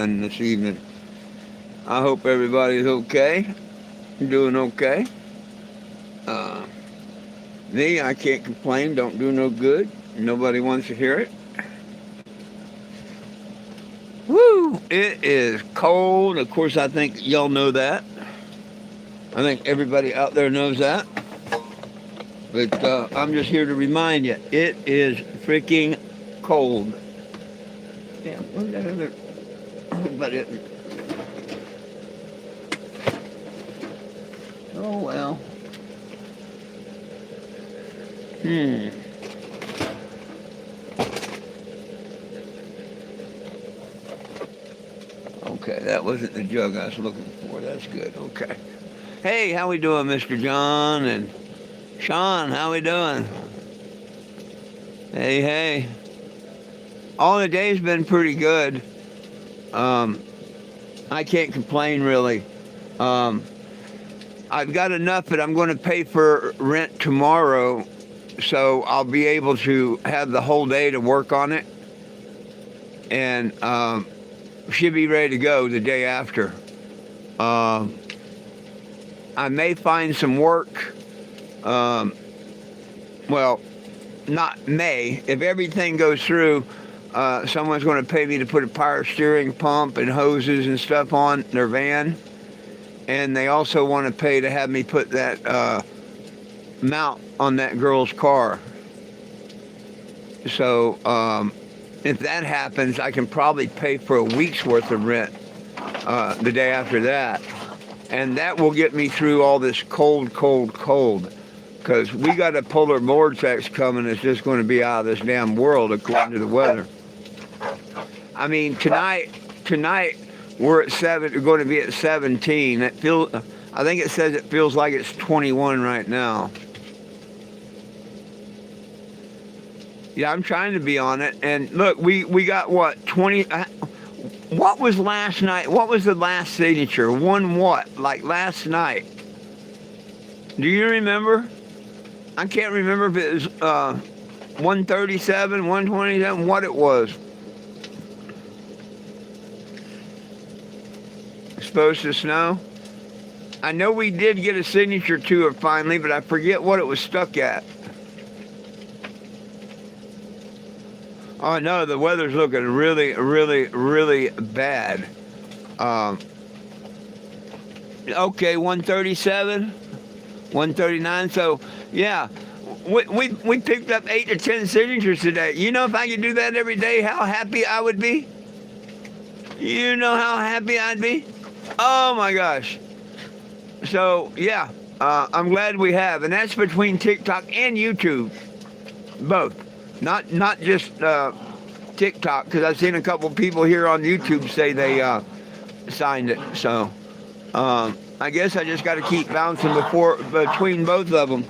And this evening. I hope everybody's okay, doing okay. Uh, Me, I can't complain, don't do no good. Nobody wants to hear it. Woo! It is cold. Of course, I think y'all know that. I think everybody out there knows that. But I'm just here to remind you, it is freaking cold. Damn, where's that other? But oh well. Hmm. Okay, that wasn't the jug I was looking for. That's good. Okay. Hey, how we doing, Mr. John and Sean? How we doing? Hey, hey. All the day's been pretty good. Um, I can't complain really. Um, I've got enough that I'm going to pay for rent tomorrow, so I'll be able to have the whole day to work on it, and should be ready to go the day after. Um, I may find some work. Um, well, not may. If everything goes through, someone's going to pay me to put a power steering pump and hoses and stuff on their van. And they also want to pay to have me put that mount on that girl's car. So if that happens, I can probably pay for a week's worth of rent the day after that. And that will get me through all this cold, cold, cold. Because we got a polar vortex coming that's just going to be out of this damn world according to the weather. I mean, tonight we're at we're going to be at 17. I think it says it feels like it's 21 right now. Yeah, I'm trying to be on it. And look, we got what, 20... what was last night? What was the last signature? One what? Like last night. Do you remember? I can't remember if it was 137, 127, what it was. It's supposed to snow. I know we did get a signature to it finally, but I forget what it was stuck at. Oh no, the weather's looking really, really, really bad. Okay, 137, 139. So yeah, we picked up 8 to 10 signatures today. You know, if I could do that every day, how happy I would be. You know how happy I'd be. Oh my gosh. So yeah, I'm glad we have, and that's between TikTok and YouTube, both. Not just TikTok, because I've seen a couple people here on YouTube say they signed it. So I guess I just got to keep bouncing between both of them.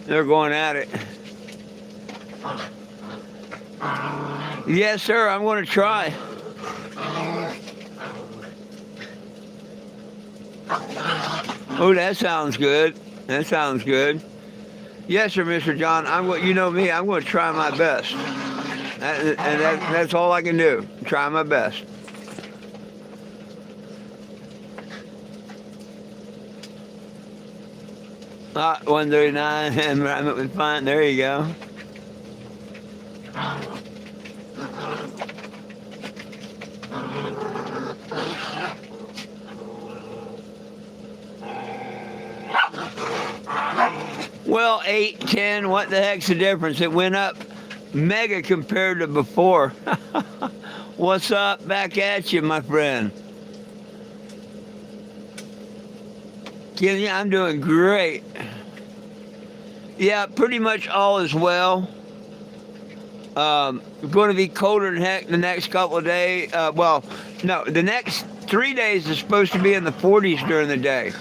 They're going at it. Yes, sir, I'm going to try. Oh, that sounds good. That sounds good. Yes, sir, Mr. John. You know me. I'm going to try my best, that's all I can do. Try my best. Hot 139, and rhyme it with fine. There you go. Well, 8, 10, what the heck's the difference? It went up mega compared to before. What's up? Back at you, my friend. Kenny, I'm doing great. Yeah, pretty much all is well. Going to be colder than heck the next couple of days. Well, no, the next 3 days is supposed to be in the 40s during the day.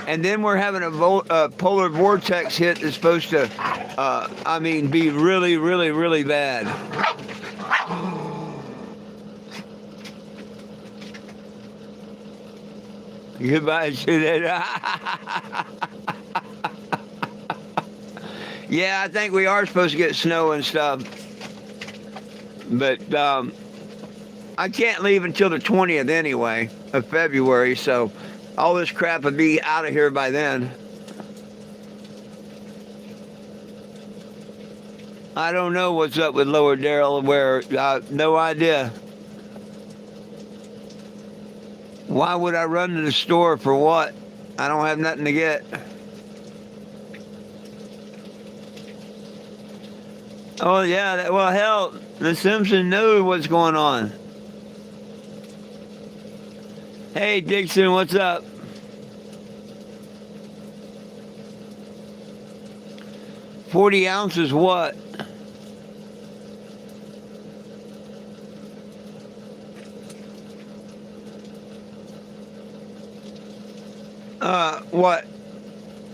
And then we're having a polar vortex hit that's supposed to, be really, really, really bad. Goodbye to that. Yeah, I think we are supposed to get snow and stuff, but I can't leave until the 20th anyway of February, so all this crap will be out of here by then. I don't know what's up with Lower Delaware. No idea. Why would I run to the store for what? I don't have nothing to get. Oh, yeah. Well, hell, the Simpsons knew what's going on. Hey, Dixon, what's up? $40 what? What?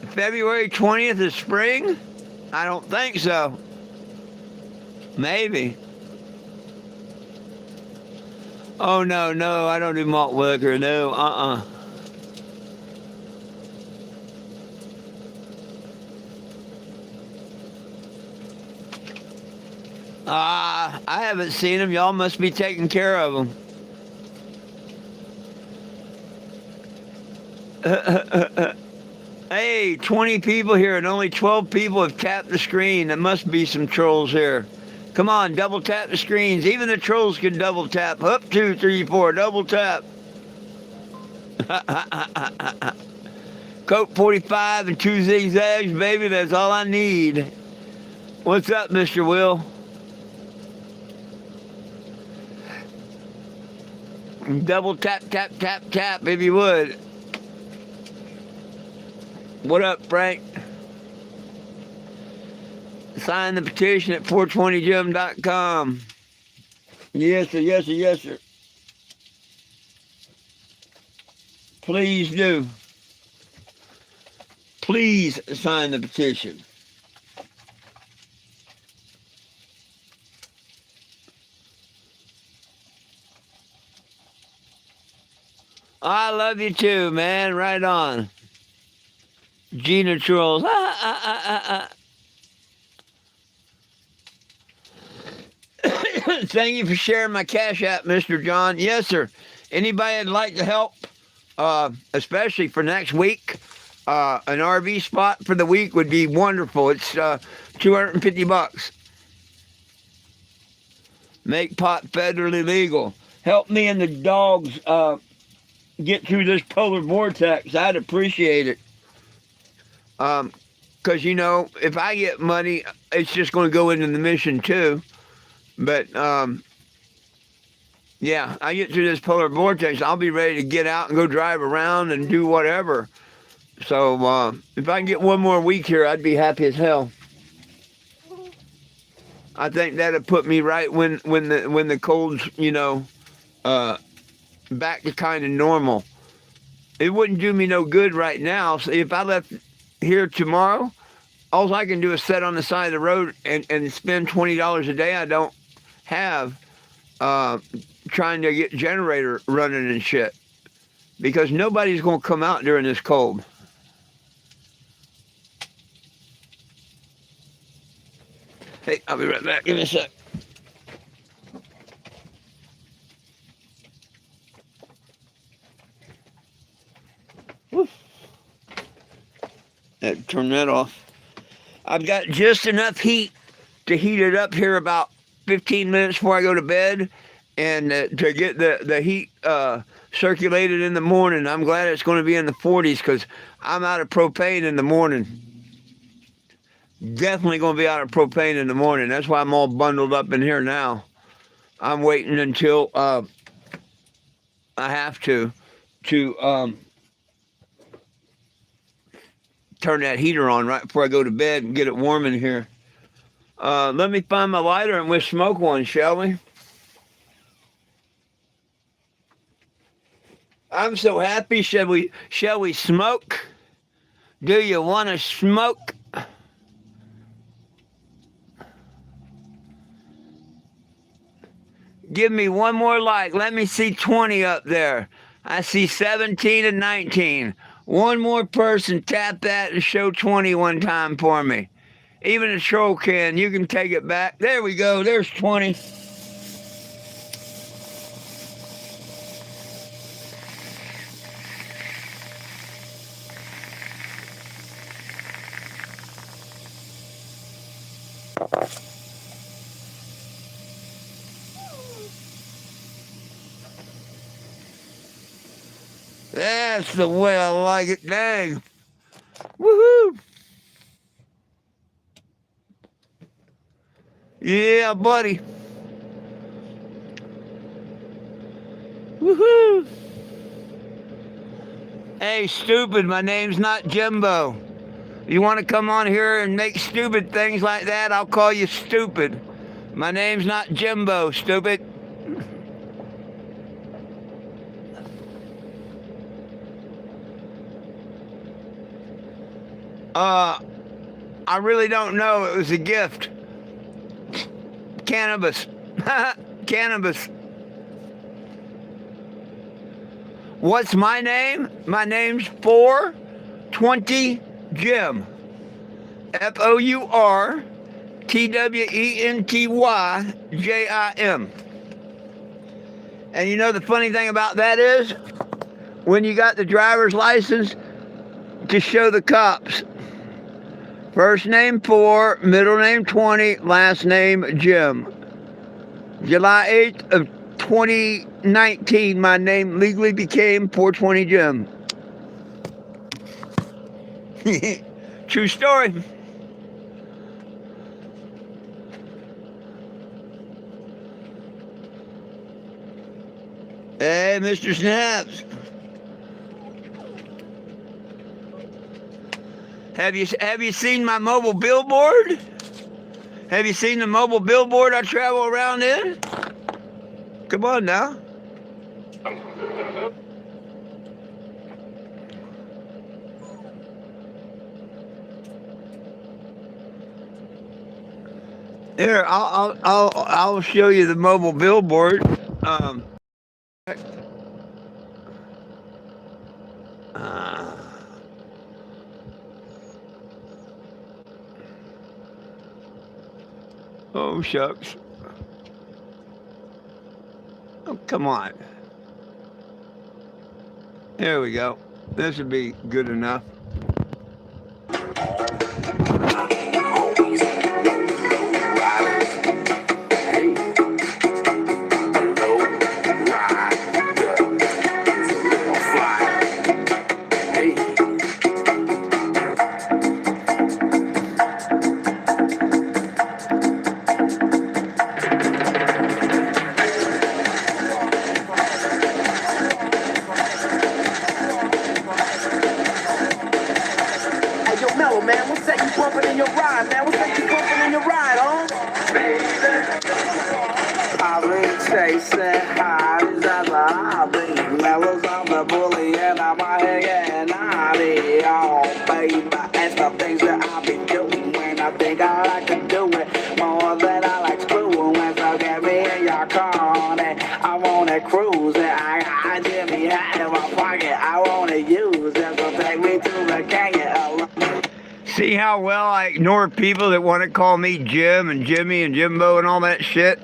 February 20th is spring? I don't think so. Maybe. Oh, no, I don't do malt liquor. No, I haven't seen them. Y'all must be taking care of them. Hey, 20 people here and only 12 people have tapped the screen. There must be some trolls here. Come on, double tap the screens. Even the trolls can double tap. Up, 2, 3, 4, double tap. Coat 45 and 2 zigzags, baby. That's all I need. What's up, Mr. Will? Double tap, tap, tap, tap, if you would. What up, Frank? Sign the petition at 420gym.com. Yes, sir, yes, sir, yes, sir. Please do. Please sign the petition. I love you too, man. Right on. Gina Trolls. Thank you for sharing my Cash App, Mr. John. Yes, sir. Anybody that'd like to help, especially for next week, an RV spot for the week would be wonderful. It's $250. Make pot federally legal. Help me and the dogs get through this polar vortex. I'd appreciate it. Because, you know, if I get money, it's just going to go into the mission too. But, yeah, I get through this polar vortex, I'll be ready to get out and go drive around and do whatever. So, if I can get one more week here, I'd be happy as hell. I think that'd put me right when the cold's, you know, back to kind of normal. It wouldn't do me no good right now. So if I left here tomorrow, all I can do is sit on the side of the road and spend $20 a day I don't have trying to get generator running and shit. Because nobody's going to come out during this cold. Hey, I'll be right back. Give me a sec. Woof. Turn that off. I've got just enough heat to heat it up here about 15 minutes before I go to bed, and to get the heat circulated in the morning. I'm glad it's going to be in the 40s because I'm out of propane in the morning. Definitely going to be out of propane in the morning. That's why I'm all bundled up in here now. I'm waiting until I have to turn that heater on right before I go to bed and get it warm in here. Let me find my lighter and we'll smoke one, shall we? I'm so happy. Shall we smoke? Do you want to smoke? Give me one more like. Let me see 20 up there. I see 17 and 19. One more person, tap that and show 20 one time for me. Even a troll can. You can take it back. There we go. There's 20. That's the way I like it. Dang. Woohoo. Yeah, buddy. Woohoo. Hey, stupid, my name's not Jimbo. You want to come on here and make stupid things like that, I'll call you stupid. My name's not Jimbo, stupid. I really don't know. It was a gift. Cannabis. Cannabis. What's my name? My name's 420 Jim. FOURTWENTYJIM. And you know the funny thing about that is, when you got the driver's license to show the cops, first name 4, middle name 20, last name Jim. July 8th of 2019, my name legally became 420 Jim. True story. Hey, Mr. Snaps. Have you seen my mobile billboard? Have you seen the mobile billboard I travel around in? Come on now. Here, I'll show you the mobile billboard. Oh, shucks. Oh, come on. There we go. This would be good enough. Man, what's that you bumping in your ride, man? What's that you bumping in your ride, huh? I've been chasing hotties as a hobby. Mellows on the bully and I'm out here getting naughty. Oh, baby, that's the things that I be doing when I think I can do it more than I like screwing. So get me in your car and I wanna cruise it. I got Jimmy hat in my pocket. I wanna use it, so take me to the canyon. See how well I ignore people that want to call me Jim and Jimmy and Jimbo and all that shit?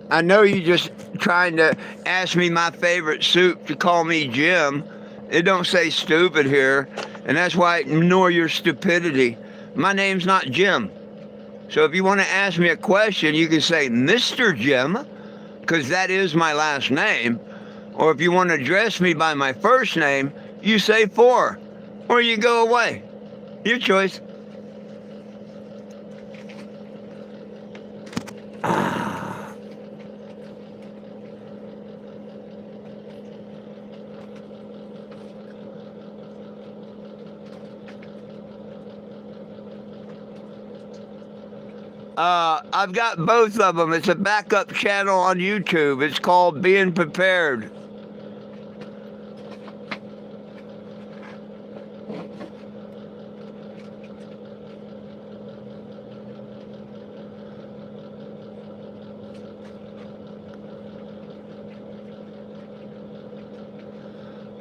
I know you just trying to ask me my favorite soup to call me Jim. It don't say stupid here, and that's why I ignore your stupidity. My name's not Jim. So if you want to ask me a question, you can say Mr. Jim, because that is my last name. Or if you want to address me by my first name, you say 4. Or you go away. Your choice. I've got both of them. It's a backup channel on YouTube. It's called Being Prepared.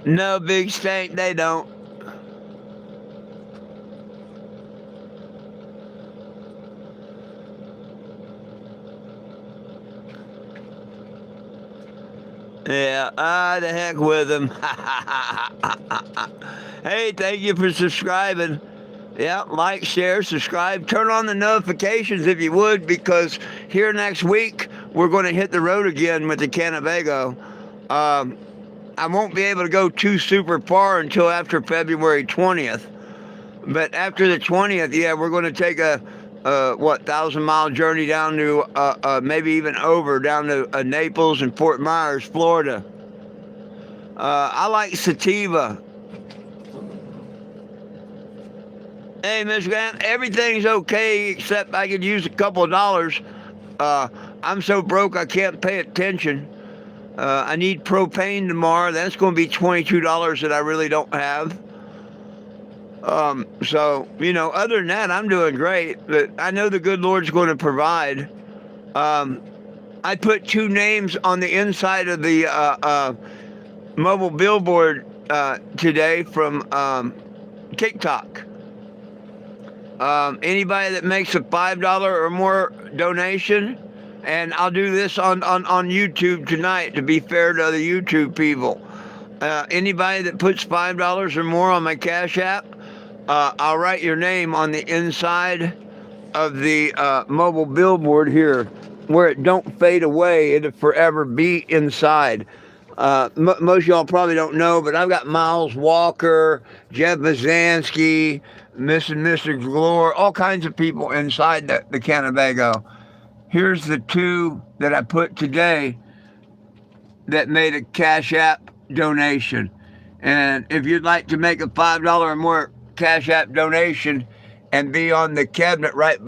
No, Big Stank, they don't. Yeah, the heck with them. Hey, thank you for subscribing. Yeah, like, share, subscribe. Turn on the notifications if you would, because here next week, we're going to hit the road again with the Cannebago. I won't be able to go too super far until after February 20th. But after the 20th, yeah, we're going to take a 1,000-mile journey down to, maybe even over, down to Naples and Fort Myers, Florida. I like sativa. Hey, Miss Grant, everything's okay except I could use a couple of dollars. I'm so broke I can't pay attention. I need propane tomorrow. That's going to be $22 that I really don't have. So, other than that, I'm doing great. But I know the good Lord's going to provide. I put 2 names on the inside of the mobile billboard today from TikTok. Anybody that makes a $5 or more donation, and I'll do this on YouTube tonight to be fair to other YouTube people. Anybody that puts $5 or more on my Cash App, I'll write your name on the inside of the mobile billboard here, where it don't fade away. It'll forever be inside. Most of y'all probably don't know, but I've got Miles Walker, Jeff Mazansky, Miss and Mr. Glore, all kinds of people inside the Cannebago. Here's the 2 that I put today that made a Cash App donation. And if you'd like to make a $5 or more Cash App donation and be on the cabinet right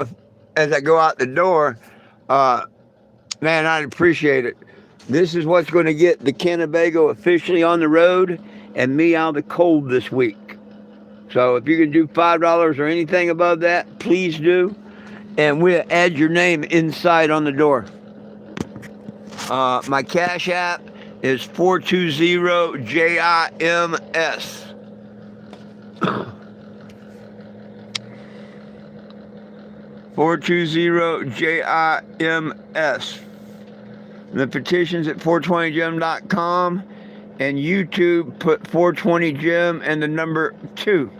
as I go out the door, man, I'd appreciate it. This is what's going to get the Cannebago officially on the road and me out of the cold this week. So if you can do $5 or anything above that, please do. And we'll add your name inside on the door. My Cash App is 420-JIMS. 420-JIMS. The petition's at 420jim.com, and YouTube put 420jim and the number 2.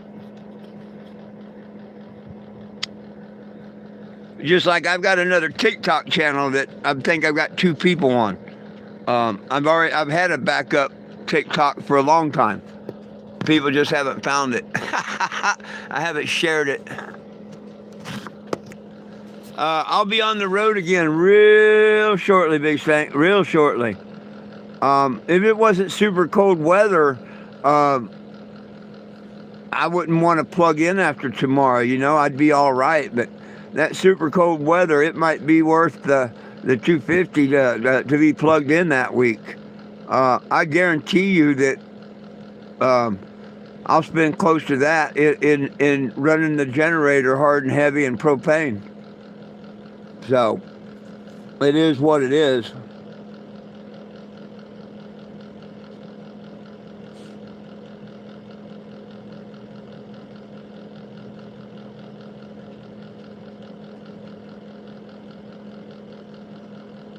Just like I've got another TikTok channel that I think I've got 2 people on. I've had a backup TikTok for a long time. People just haven't found it. I haven't shared it. I'll be on the road again real shortly, Big Stank, real shortly. If it wasn't super cold weather, I wouldn't want to plug in after tomorrow, I'd be all right. But that super cold weather, it might be worth the $250 to be plugged in that week. I guarantee you that I'll spend close to that in running the generator hard and heavy and propane. So, it is what it is.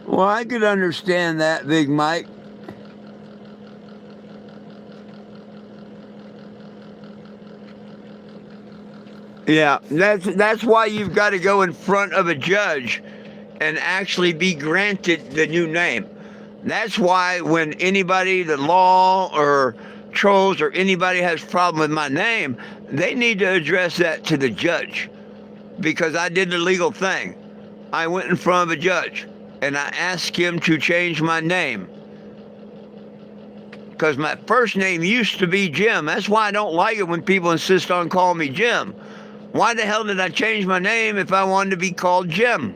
Well, I could understand that, Big Mike. Yeah, that's why you've got to go in front of a judge and actually be granted the new name. That's why when anybody, the law or trolls or anybody has a problem with my name, they need to address that to the judge, because I did the legal thing. I went in front of a judge and I asked him to change my name, because my first name used to be Jim. That's why I don't like it when people insist on calling me Jim. Why the hell did I change my name if I wanted to be called Jim?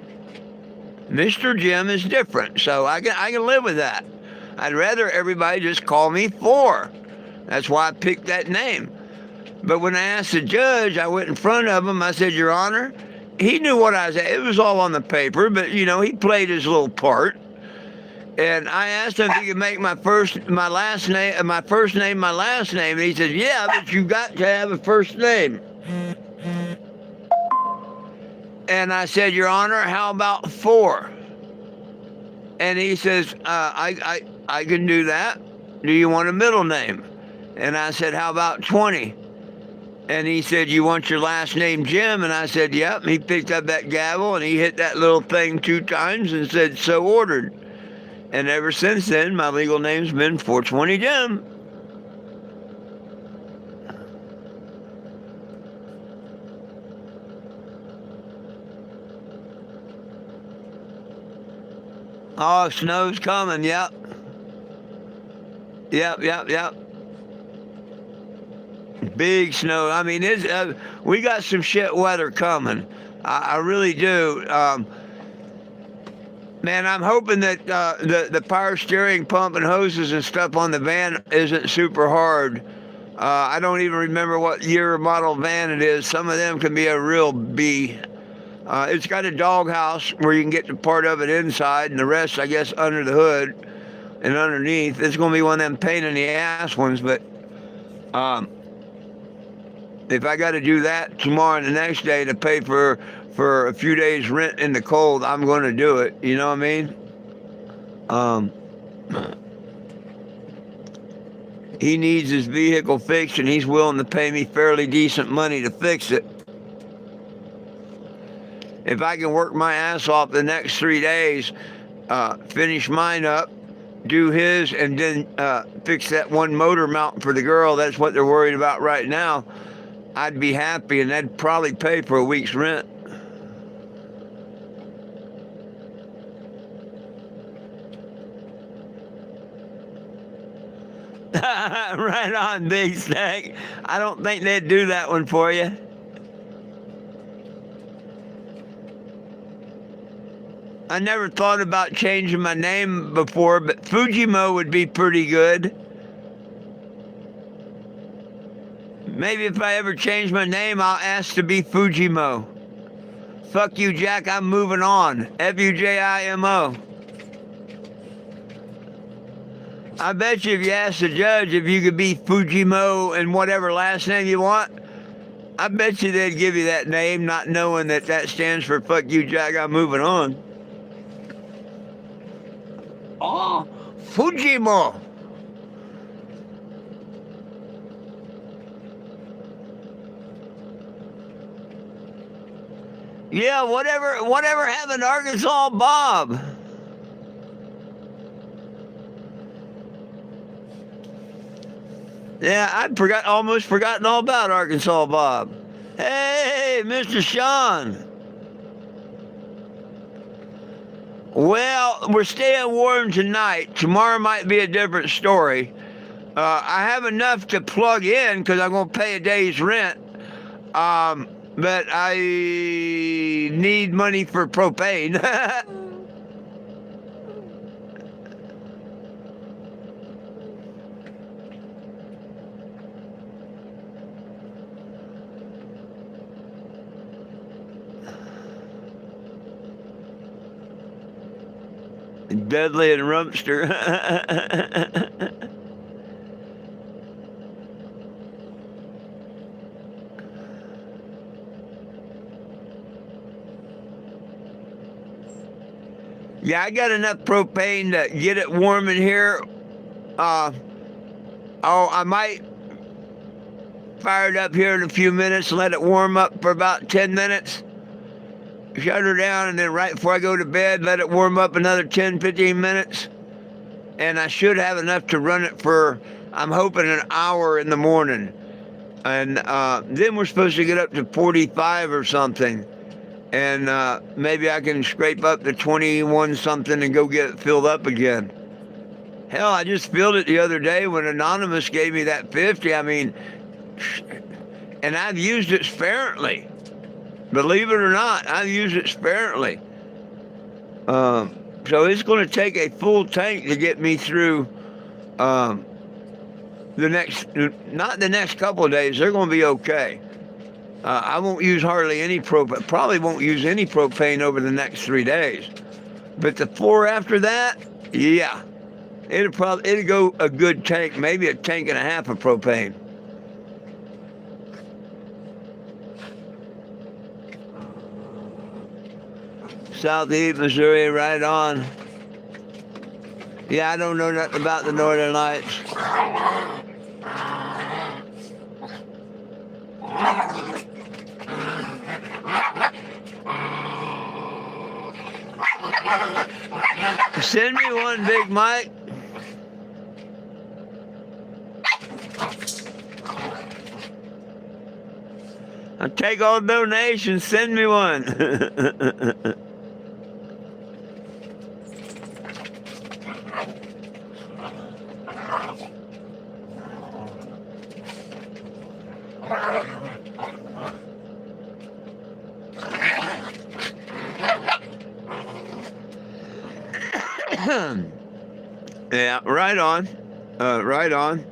Mr. Jim is different, so I can live with that. I'd rather everybody just call me Thor. That's why I picked that name. But when I asked the judge, I went in front of him, I said, Your Honor, he knew what I was at. It was all on the paper, but, he played his little part. And I asked him if he could make my first name, my last name. And he said, yeah, but you've got to have a first name. And I said, Your Honor, how about 4? And he says, I can do that. Do you want a middle name? And I said, how about 20? And he said, you want your last name Jim? And I said, yep. And he picked up that gavel and he hit that little thing 2 times and said, so ordered. And ever since then, my legal name's been 420 Jim. Oh, snow's coming, yep. Yep. Big snow. I mean, we got some shit weather coming. I really do. Man, I'm hoping that the power steering pump and hoses and stuff on the van isn't super hard. I don't even remember what year or model van it is. Some of them can be a real B. It's got a doghouse where you can get the part of it inside and the rest, I guess, under the hood and underneath. It's going to be one of them pain in the ass ones, but if I got to do that tomorrow and the next day to pay for a few days rent in the cold, I'm going to do it. You know what I mean? He needs his vehicle fixed and he's willing to pay me fairly decent money to fix it. If I can work my ass off the next 3 days, finish mine up, do his, and then fix that one motor mount for the girl, that's what they're worried about right now, I'd be happy, and that'd probably pay for a week's rent. Right on, Big Stack. I don't think they'd do that one for you. I never thought about changing my name before, but Fujimo would be pretty good. Maybe if I ever change my name, I'll ask to be Fujimo. Fuck you, Jack, I'm moving on. Fujimo. I bet you if you ask the judge if you could be Fujimo and whatever last name you want, I bet you they'd give you that name, not knowing that that stands for fuck you, Jack, I'm moving on. Oh, Fujimo. Yeah, whatever happened to Arkansas Bob? Yeah, I'd almost forgotten all about Arkansas Bob. Hey, Mr. Sean. Well, we're staying warm tonight. Tomorrow might be a different story. I have enough to plug in because I'm going to pay a day's rent. But I need money for propane. Dudley and Rumster. Yeah, I got enough propane to get it warm in here. I might fire it up here in a few minutes, let it warm up for about 10 minutes. Shut her down, and then right before I go to bed, let it warm up another 10, 15 minutes. And I should have enough to run it for, I'm hoping, an hour in the morning. And then we're supposed to get up to 45 or something. And maybe I can scrape up to 21 something and go get it filled up again. Hell, I just filled it the other day when Anonymous gave me that 50. I mean, and I've used it sparingly. Believe it or not, I've used it sparingly. So it's going to take a full tank to get me through not the next couple of days. They're going to be okay. I won't use hardly any propane. Probably won't use any propane over the next 3 days. But the 4 after that, Yeah, it'll go a good tank, maybe a tank and a half of propane. Southeast Missouri, right on. Yeah, I don't know nothing about the Northern Lights. Send me one, Big Mike. I'll take all donations. Send me one. Yeah, right on. Right on.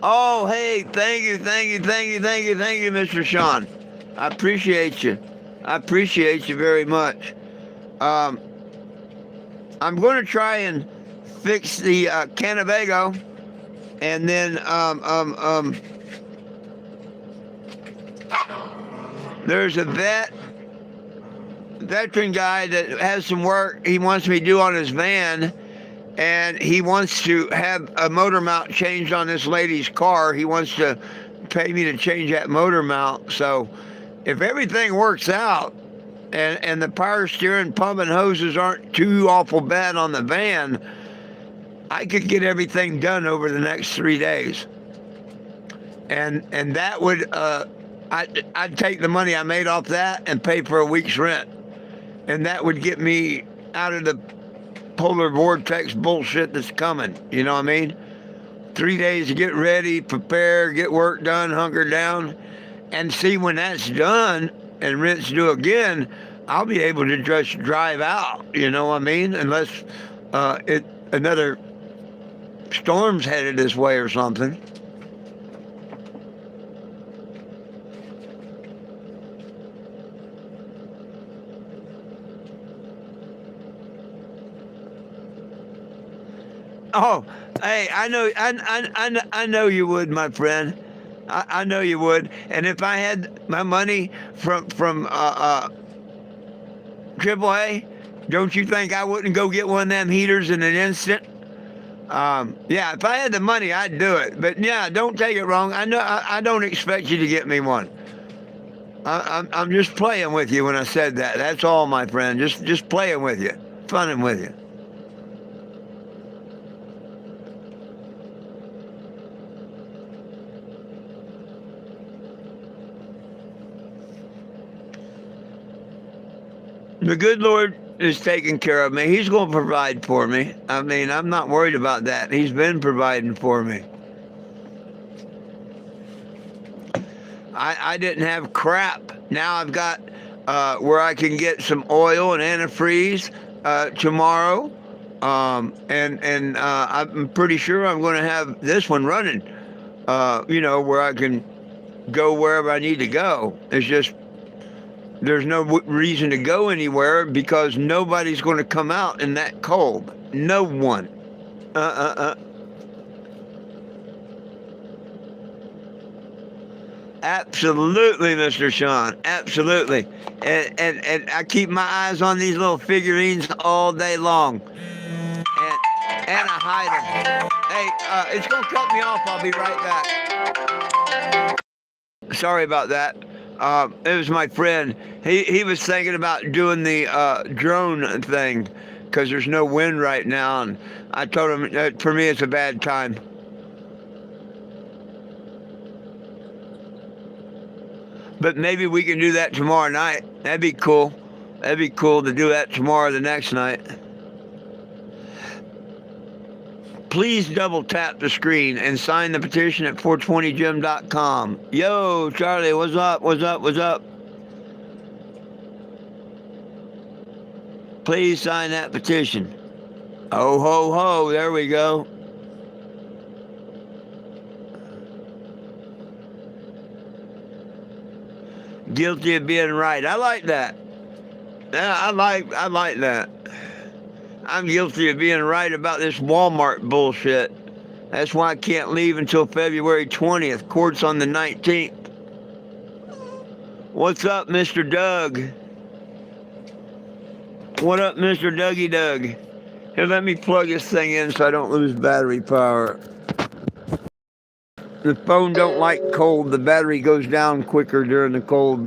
Oh, hey, thank you, Mr. Sean. I appreciate you. I appreciate you very much. Um, I'm going to try and fix the Cannebago, and then there's a veteran guy that has some work he wants me to do on his van, and he wants to have a motor mount changed on this lady's car. He wants to pay me to change that motor mount. So if everything works out and the power steering, pump and hoses aren't too awful bad on the van, I could get everything done over the next 3 days. And that would I'd take the money I made off that and pay for a week's rent. And that would get me out of the polar vortex bullshit that's coming. You know what I mean? 3 days to get ready, prepare, get work done, hunker down. And see, when that's done and rent's due again, I'll be able to just drive out. You know what I mean? Unless another storm's headed this way or something. Oh, hey, I know you would, my friend. I know you would. And if I had my money from AAA, don't you think I wouldn't go get one of them heaters in an instant? Yeah, if I had the money, I'd do it. But yeah, don't take it wrong. I know I don't expect you to get me one. I'm just playing with you when I said that. That's all, my friend. Just playing with you, funning with you. The good Lord is taking care of me. He's going to provide for me. I mean, I'm not worried about that. He's been providing for me. I didn't have crap. Now I've got where I can get some oil and antifreeze tomorrow. And I'm pretty sure I'm going to have this one running, where I can go wherever I need to go. It's just, there's no reason to go anywhere because nobody's going to come out in that cold. No one. Absolutely, Mr. Sean. Absolutely. And I keep my eyes on these little figurines all day long. And I hide them. Hey, it's going to cut me off. I'll be right back. Sorry about that. It was my friend. He was thinking about doing the drone thing because there's no wind right now. And I told him that for me it's a bad time. But maybe we can do that tomorrow night. That'd be cool. That'd be cool to do that tomorrow, the next night. Please double tap the screen and sign the petition at 420gym.com. Yo, Charlie, what's up? What's up? What's up? Please sign that petition. Oh, ho, ho. There we go. Guilty of being right. I like that. Yeah, I like that. I'm guilty of being right about this Walmart bullshit. That's why I can't leave until February 20th. Court's on the 19th. What's up, Mr. Doug? What up, Mr. Dougie Doug? Here, let me plug this thing in so I don't lose battery power. The phone don't like cold. The battery goes down quicker during the cold.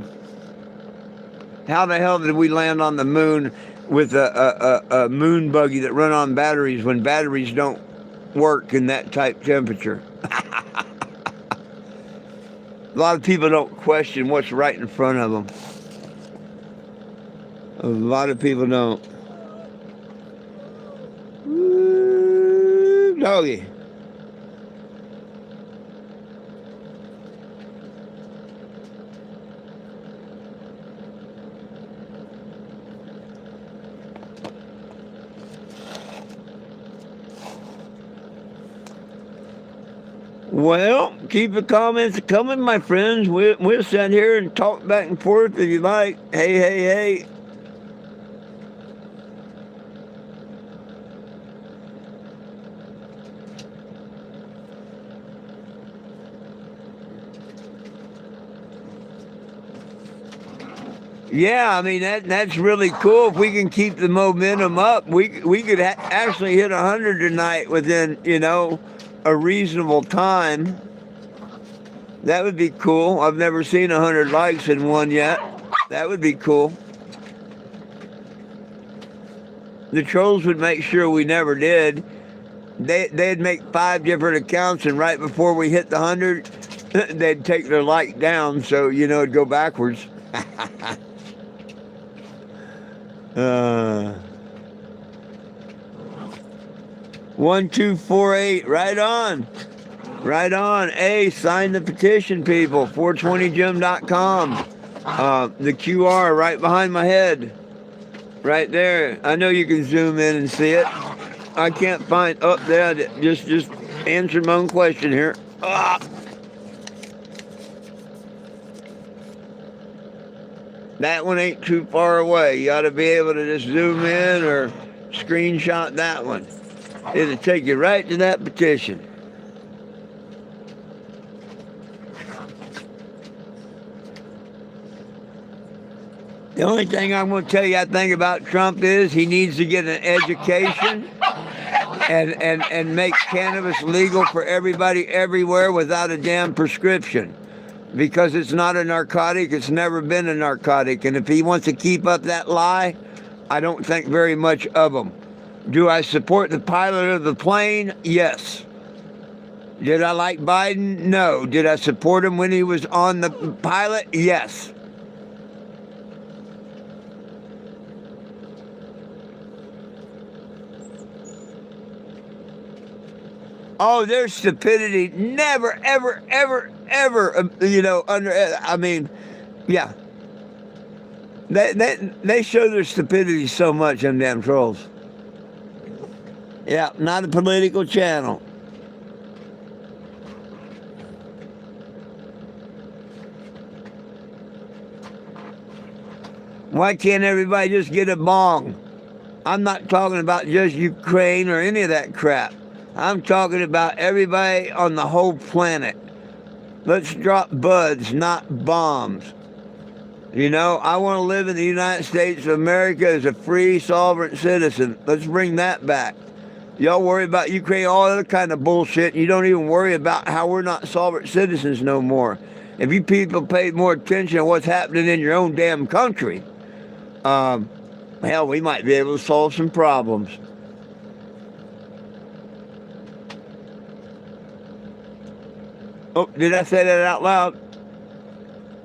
How the hell did we land on the moon with a moon buggy that run on batteries when batteries don't work in that type temperature? A lot of people don't question what's right in front of them. A lot of people don't. Woo, doggy. Well, keep the comments coming, my friends. We'll sit here and talk back and forth if you like. Hey, hey, hey. Yeah, I mean that's really cool. If we can keep the momentum up, we could actually hit 100 tonight within a reasonable time. That would be cool. I've never seen 100 likes in one yet. That would be cool. The trolls would make sure we never did. They'd make 5 different accounts, and right before we hit the 100, they'd take their like down, so it'd go backwards. 1248, right on. Right on. Hey, sign the petition, people. 420gym.com. The QR right behind my head. Right there. I know you can zoom in and see it. I can't find up there. Just answer my own question here. That one ain't too far away. You ought to be able to just zoom in or screenshot that one. It'll take you right to that petition. The only thing I'm going to tell you I think about Trump is he needs to get an education and make cannabis legal for everybody everywhere without a damn prescription. Because it's not a narcotic, it's never been a narcotic. And if he wants to keep up that lie, I don't think very much of him. Do I support the pilot of the plane? Yes. Did I like Biden? No. Did I support him when he was on the pilot? Yes. Oh, there's stupidity. Never, ever, ever, ever, yeah. They show their stupidity so much, them damn trolls. Yeah, not a political channel. Why can't everybody just get a bong? I'm not talking about just Ukraine or any of that crap. I'm talking about everybody on the whole planet. Let's drop buds, not bombs. I want to live in the United States of America as a free, sovereign citizen. Let's bring that back. Y'all worry about Ukraine, all other kind of bullshit, and you don't even worry about how we're not sovereign citizens no more. If you people paid more attention to what's happening in your own damn country, hell, we might be able to solve some problems. Oh, did I say that out loud?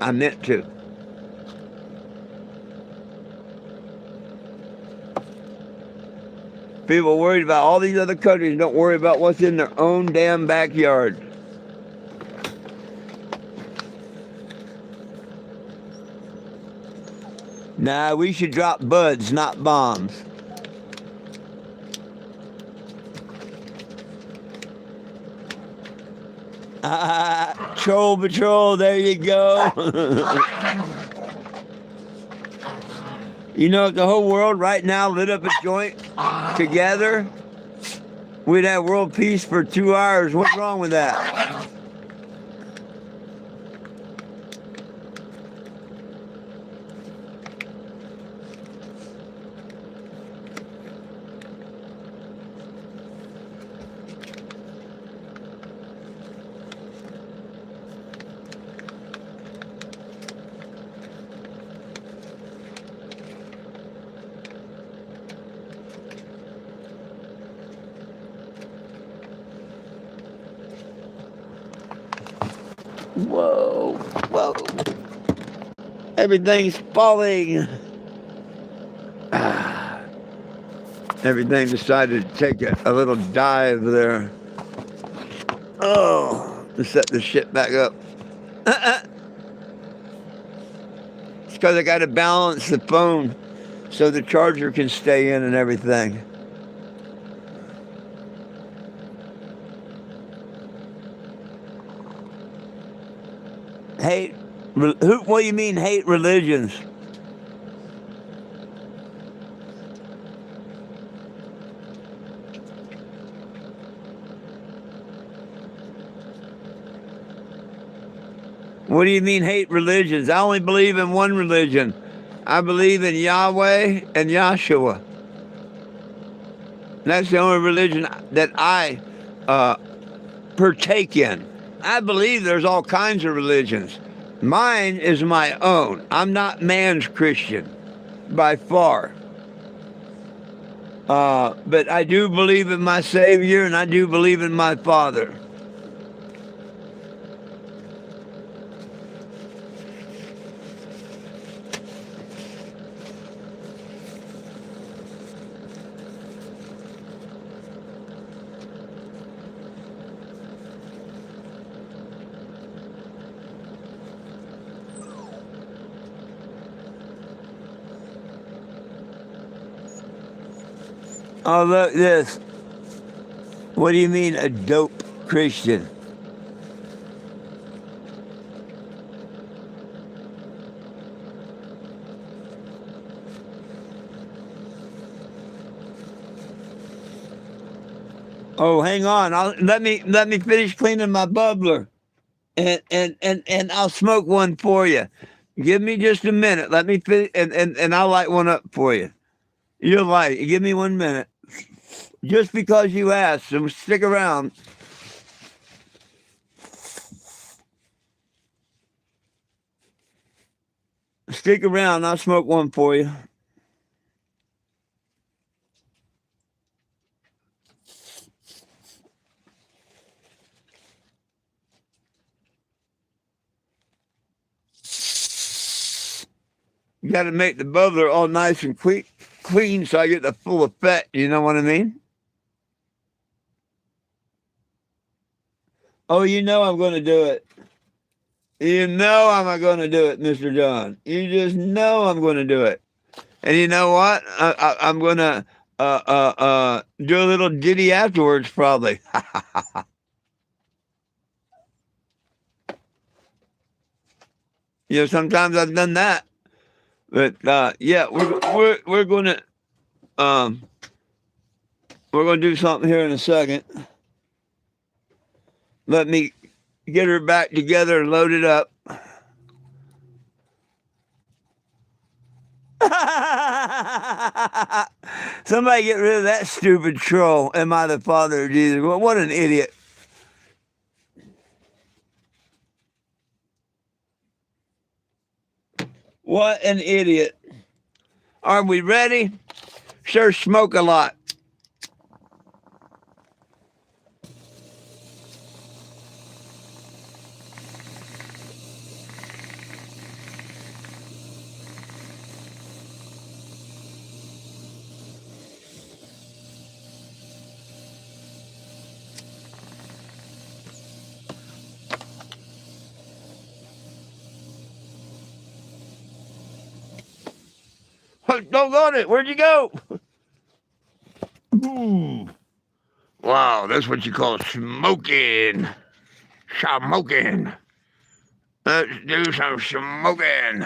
I meant to. People worried about all these other countries, don't worry about what's in their own damn backyard. Nah, we should drop buds, not bombs. Troll Patrol, there you go. You know, if the whole world right now lit up a joint together, we'd have world peace for 2 hours. What's wrong with that? Whoa, whoa. Everything's falling. Everything decided to take a little dive there. Oh, to set the shit back up. It's because I got to balance the phone so the charger can stay in and everything. Hate? What do you mean hate religions? What do you mean hate religions? I only believe in one religion. I believe in Yahweh and Yahshua. That's the only religion that I partake in. I believe there's all kinds of religions. Mine is my own. I'm not man's Christian, by far. But I do believe in my Savior, and I do believe in my Father. Oh, look this. What do you mean a dope Christian? Oh, hang on. Let me finish cleaning my bubbler, and I'll smoke one for you. Give me just a minute. Let me finish, and I'll light one up for you. You'll light it. Give me 1 minute. Just because you asked, so stick around. Stick around. I'll smoke one for you. You got to make the bubbler all nice and clean so I get the full effect. You know what I mean? Oh, you know I'm going to do it. You know I'm going to do it, Mr. John. You just know I'm going to do it. And you know what? I'm going to do a little ditty afterwards, probably. You know, sometimes I've done that. But yeah, we're going to do something here in a second. Let me get her back together and load it up. Somebody get rid of that stupid troll. Am I the Father of Jesus? Well, what an idiot. What an idiot. Are we ready? Sure smoke a lot. Doggone it, where'd you go? Ooh. Wow, that's what you call smoking. Smoking. Let's do some smoking.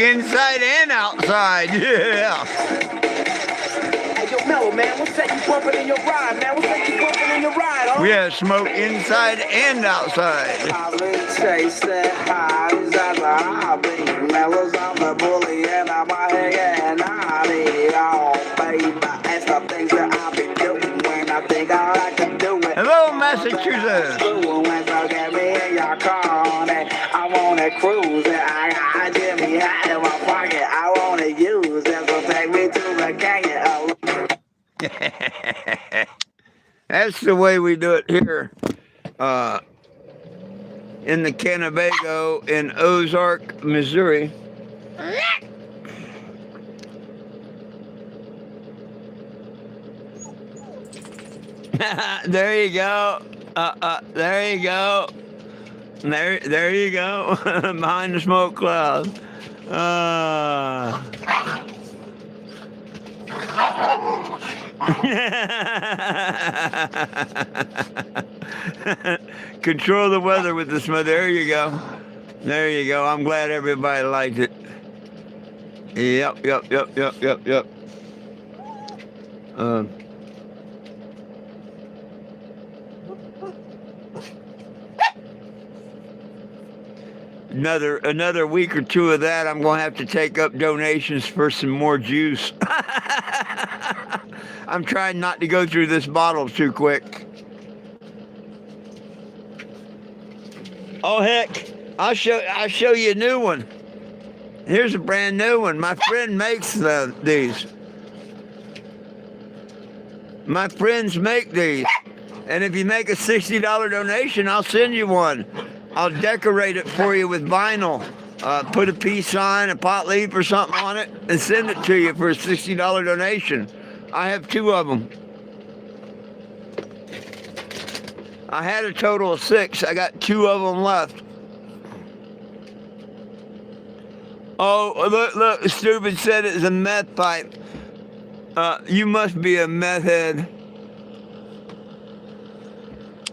inside and outside. Yeah. Hey, yo, Mellow, man, what's that you bumping in your ride, man? What's that you bumping in your ride, huh? We have smoke inside and outside. Holly chasing hotties as a hobby. Mellow's on the bully and I'm a hanging naughty. Oh, baby, that's the things that I be doing when I think I can do it. Hello, Massachusetts. When so get me in your car, I wanna cruise it. I got Jimmy hat in my pocket. I wanna use it, so take me to the canyon. That's the way we do it here in the Kennebago in Ozark, Missouri. There you go. There you go. There you go. Behind the smoke cloud. Control the weather with the smoke. There you go. There you go. I'm glad everybody liked it. Yep. Another week or two of that, I'm going to have to take up donations for some more juice. I'm trying not to go through this bottle too quick. Oh heck, I'll show you a new one. Here's a brand new one. My friend makes these. My friends make these. And if you make a $60 donation, I'll send you one. I'll decorate it for you with vinyl. Put a peace sign, a pot leaf or something on it, and send it to you for a $60 donation. I have 2 of them. I had a total of 6. I got 2 of them left. Oh, look, stupid said it's a meth pipe. You must be a meth head.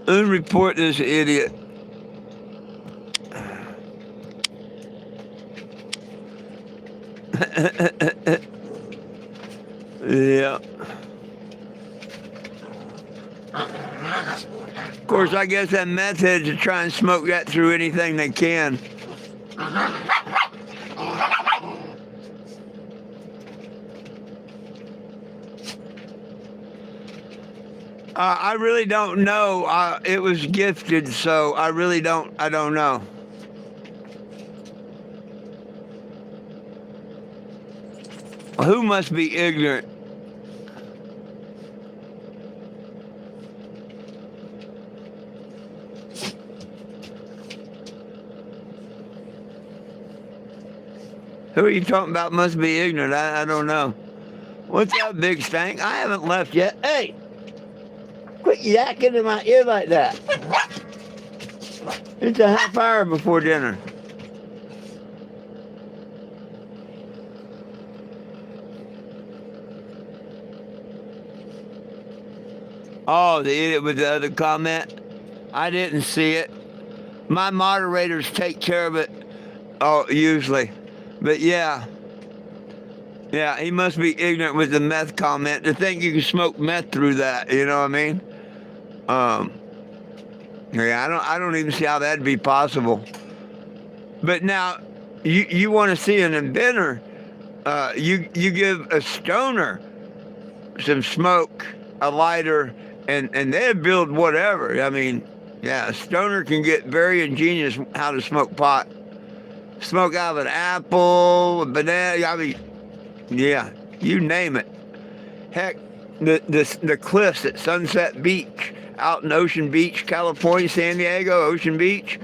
Unreport this idiot. Yeah. Of course, I guess that meth heads are trying to smoke that through anything they can. I really don't know. It was gifted, so I don't know. Who must be ignorant? Who are you talking about must be ignorant? I don't know. What's up, Big Stank? I haven't left yet. Hey! Quit yakking in my ear like that. It's a half hour before dinner. Oh, the idiot with the other comment? I didn't see it. My moderators take care of it, usually. But yeah. Yeah, he must be ignorant with the meth comment to think you can smoke meth through that, you know what I mean? Yeah, I don't even see how that'd be possible. But now, you want to see an inventor, you give a stoner some smoke, a lighter, and they'll build whatever. I mean, yeah, a stoner can get very ingenious how to smoke pot. Smoke out of an apple, a banana, I mean, yeah, you name it. Heck, the cliffs at Sunset Beach, out in Ocean Beach, California, San Diego, Ocean Beach,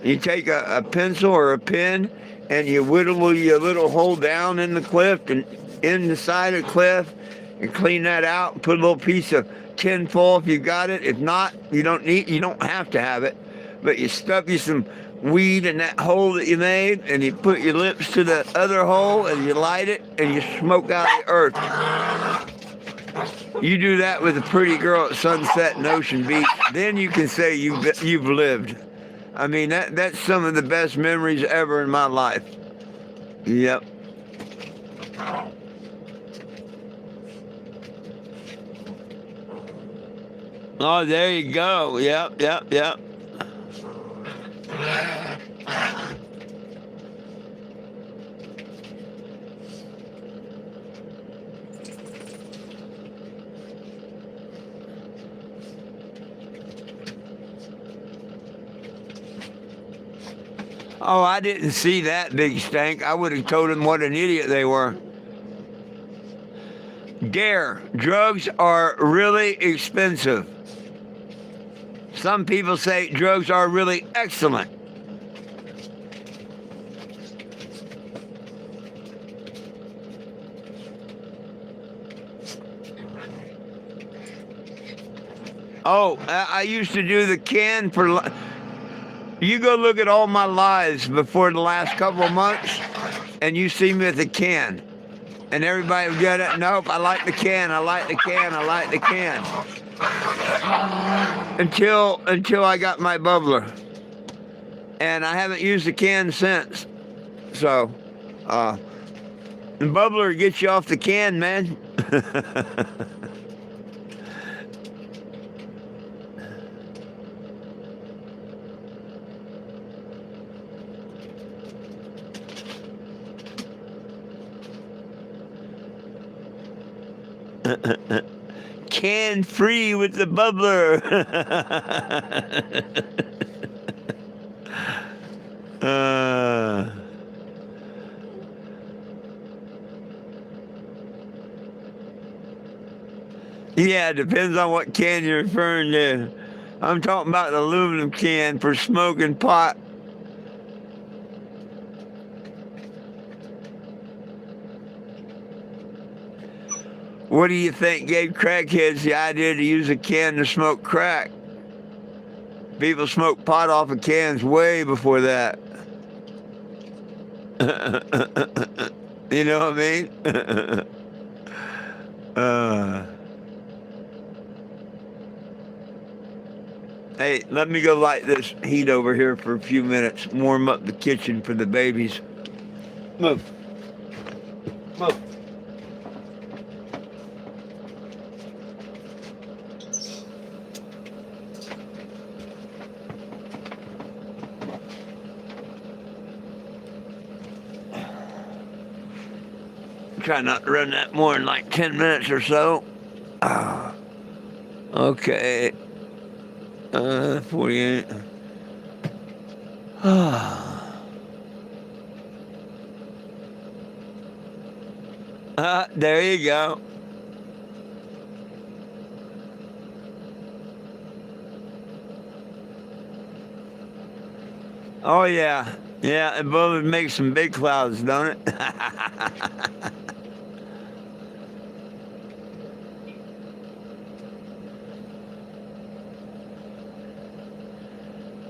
you take a pencil or a pen and you whittle your little hole down in the cliff and in the side of the cliff and clean that out and put a little piece of tin foil if you got it. If not, you don't have to have it, but you stuff you some weed in that hole that you made and you put your lips to the other hole and you light it and you smoke out the earth. You do that with a pretty girl at Sunset and Ocean Beach, then you can say you've lived. I mean, that's some of the best memories ever in my life. Yep. Oh, there you go. Yep, yep, yep. Oh, I didn't see that big stank. I would have told them what an idiot they were. Dare, drugs are really expensive. Some people say drugs are really excellent. Oh, I used to do the can for... You go look at all my lives before the last couple of months, and you see me with the can. And everybody would get it. Nope, I like the can, I like the can, I like the can. Until I got my bubbler. And I haven't used the can since. So, the bubbler gets you off the can, man. Can free with the bubbler. Yeah, it depends on what can you're referring to. I'm talking about the aluminum can for smoking pot. What do you think gave crackheads the idea to use a can to smoke crack? People smoked pot off of cans way before that. You know what I mean? Hey, let me go light this heat over here for a few minutes. Warm up the kitchen for the babies. Move. Move. Try not to run that more than like 10 minutes or so. Okay. 48. There you go. Oh yeah. Yeah, it both makes some big clouds, don't it?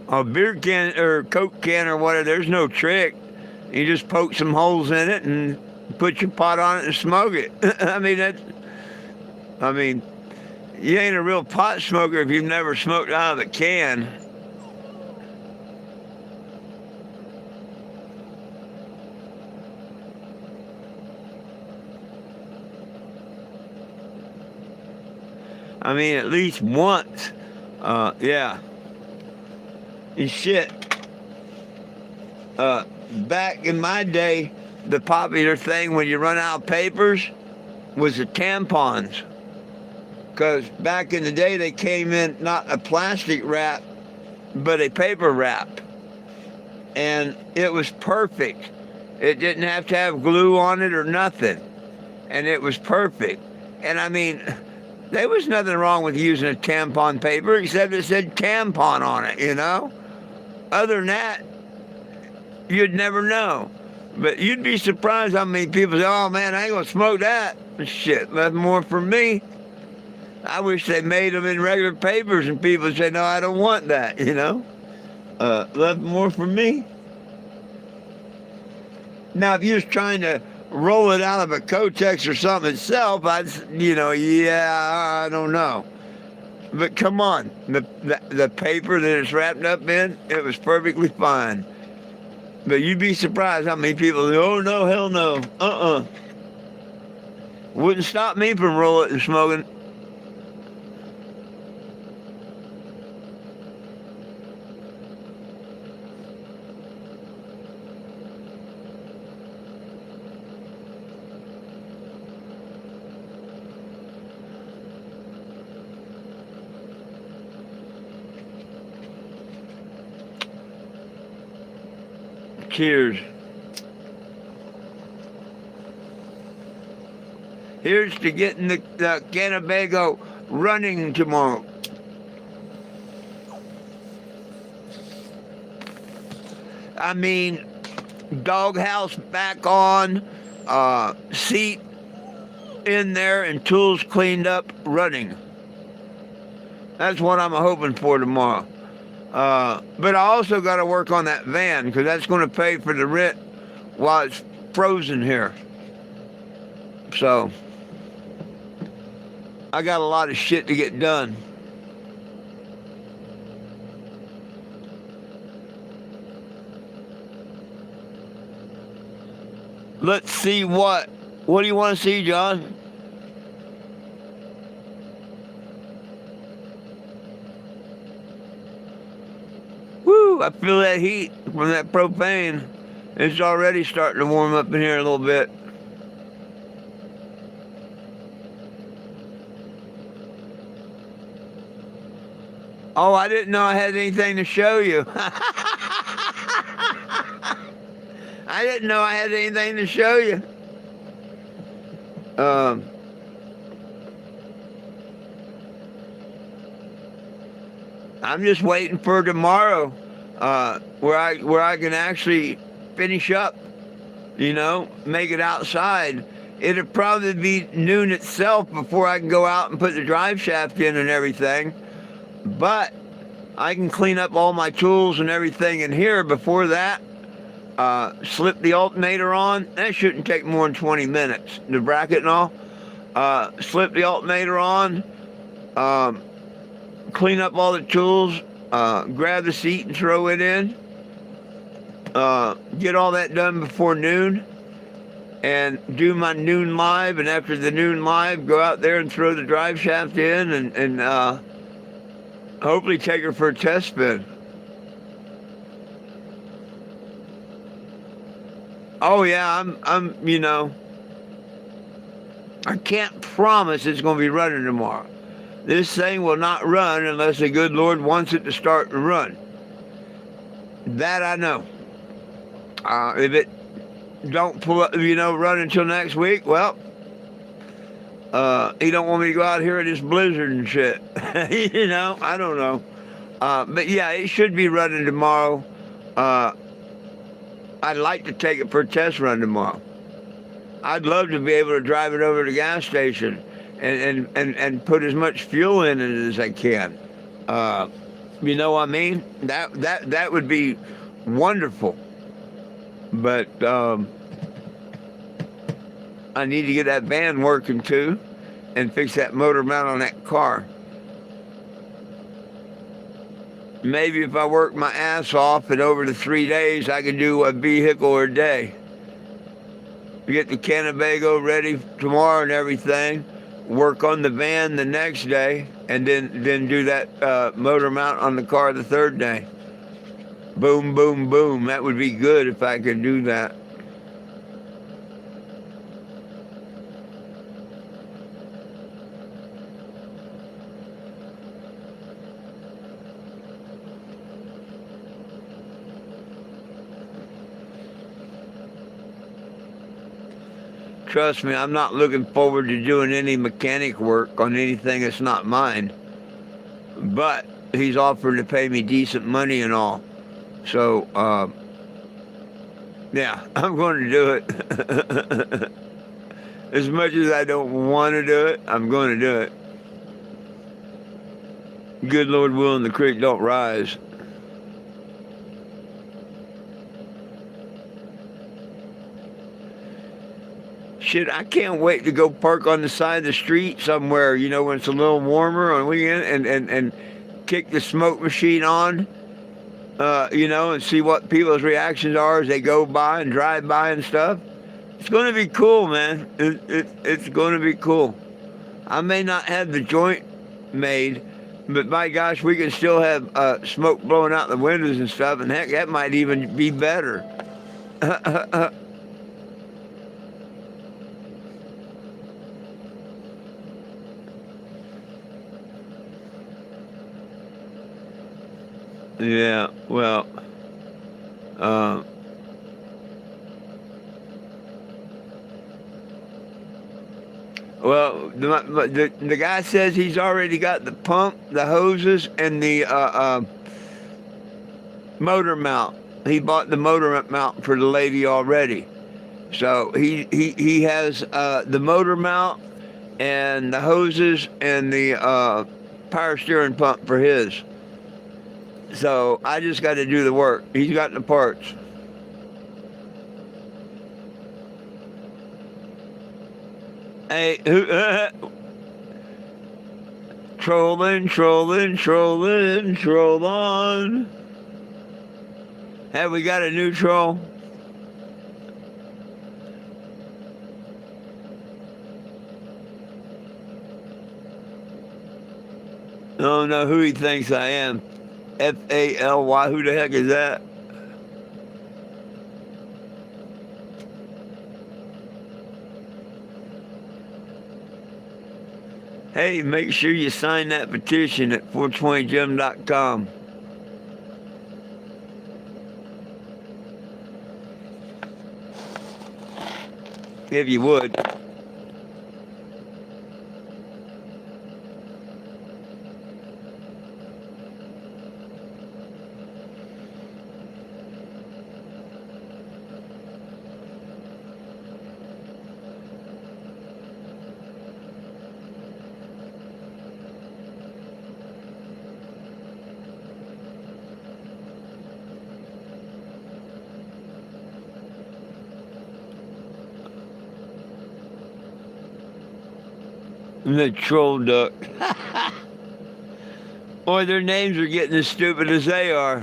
A beer can or Coke can or whatever, there's no trick. You just poke some holes in it and put your pot on it and smoke it. I mean, you ain't a real pot smoker if you've never smoked out of the can. I mean, at least once. Yeah. And shit. Back in my day, the popular thing when you run out of papers was the tampons. Because back in the day, they came in not a plastic wrap, but a paper wrap. And it was perfect. It didn't have to have glue on it or nothing. And it was perfect. And I mean, there was nothing wrong with using a tampon paper except it said tampon on it, you know? Other than that, you'd never know. But you'd be surprised how many people say, oh man, I ain't gonna smoke that. Shit, nothing more for me. I wish they made them in regular papers and people say, no, I don't want that, you know? Nothing more for me. Now, if you're just trying to roll it out of a Kotex or something itself, I don't know. But come on, the paper that it's wrapped up in, it was perfectly fine. But you'd be surprised how many people say, oh, no, hell no. Wouldn't stop me from rolling and smoking. Cheers. Here's to getting the Cannebago running tomorrow. I mean, doghouse back on, seat in there, and tools cleaned up, running. That's what I'm hoping for tomorrow. But I also got to work on that van, because that's going to pay for the rent while it's frozen here. So, I got a lot of shit to get done. Let's see what. What do you want to see, John? Woo! I feel that heat from that propane. It's already starting to warm up in here a little bit. Oh, I didn't know I had anything to show you. I didn't know I had anything to show you. I'm just waiting for tomorrow, where I can actually finish up, make it outside. It'll probably be noon itself before I can go out and put the drive shaft in and everything. But I can clean up all my tools and everything in here before that. Slip the alternator on. That shouldn't take more than 20 minutes. The bracket and all. Slip the alternator on. Clean up all the tools. Grab the seat and throw it in. Get all that done before noon. And do my noon live. And after the noon live, go out there and throw the drive shaft in and hopefully take her for a test spin. Oh yeah, I'm I can't promise it's going to be running tomorrow. This thing will not run unless the good Lord wants it to start to run. That I know. If it don't pull up, run until next week, well, he don't want me to go out here in this blizzard and shit. I don't know. But yeah, it should be running tomorrow. I'd like to take it for a test run tomorrow. I'd love to be able to drive it over to the gas station and put as much fuel in it as I can. You know what I mean? That would be wonderful. But I need to get that van working too and fix that motor mount on that car. Maybe if I work my ass off and over the 3 days, I can do a vehicle a day. Get the Cannebago ready tomorrow and everything. Work on the van the next day, and then do that motor mount on the car the third day. Boom, boom, boom. That would be good if I could do that. Trust me, I'm not looking forward to doing any mechanic work on anything that's not mine. But he's offering to pay me decent money and all. So, yeah, I'm going to do it. As much as I don't want to do it, I'm going to do it. Good Lord willing, the creek don't rise. Shit, I can't wait to go park on the side of the street somewhere, when it's a little warmer on the weekend and kick the smoke machine on you know, and see what people's reactions are as they go by and drive by and stuff. It's going to be cool, man. It's going to be cool. I may not have the joint made, but by gosh, we can still have smoke blowing out the windows and stuff, and heck, that might even be better. Yeah, uh, the guy says he's already got the pump, the hoses, and the motor mount. He bought the motor mount for the lady already. So he has the motor mount and the hoses and the power steering pump for his. So I just got to do the work. He's got the parts. Hey, trolling, trolling, trolling, troll on. Have we got a new troll? I don't know who he thinks I am. F-A-L-Y, who the heck is that? Hey, make sure you sign that petition at 420gem.com. If you would. The troll duck. Boy, their names are getting as stupid as they are.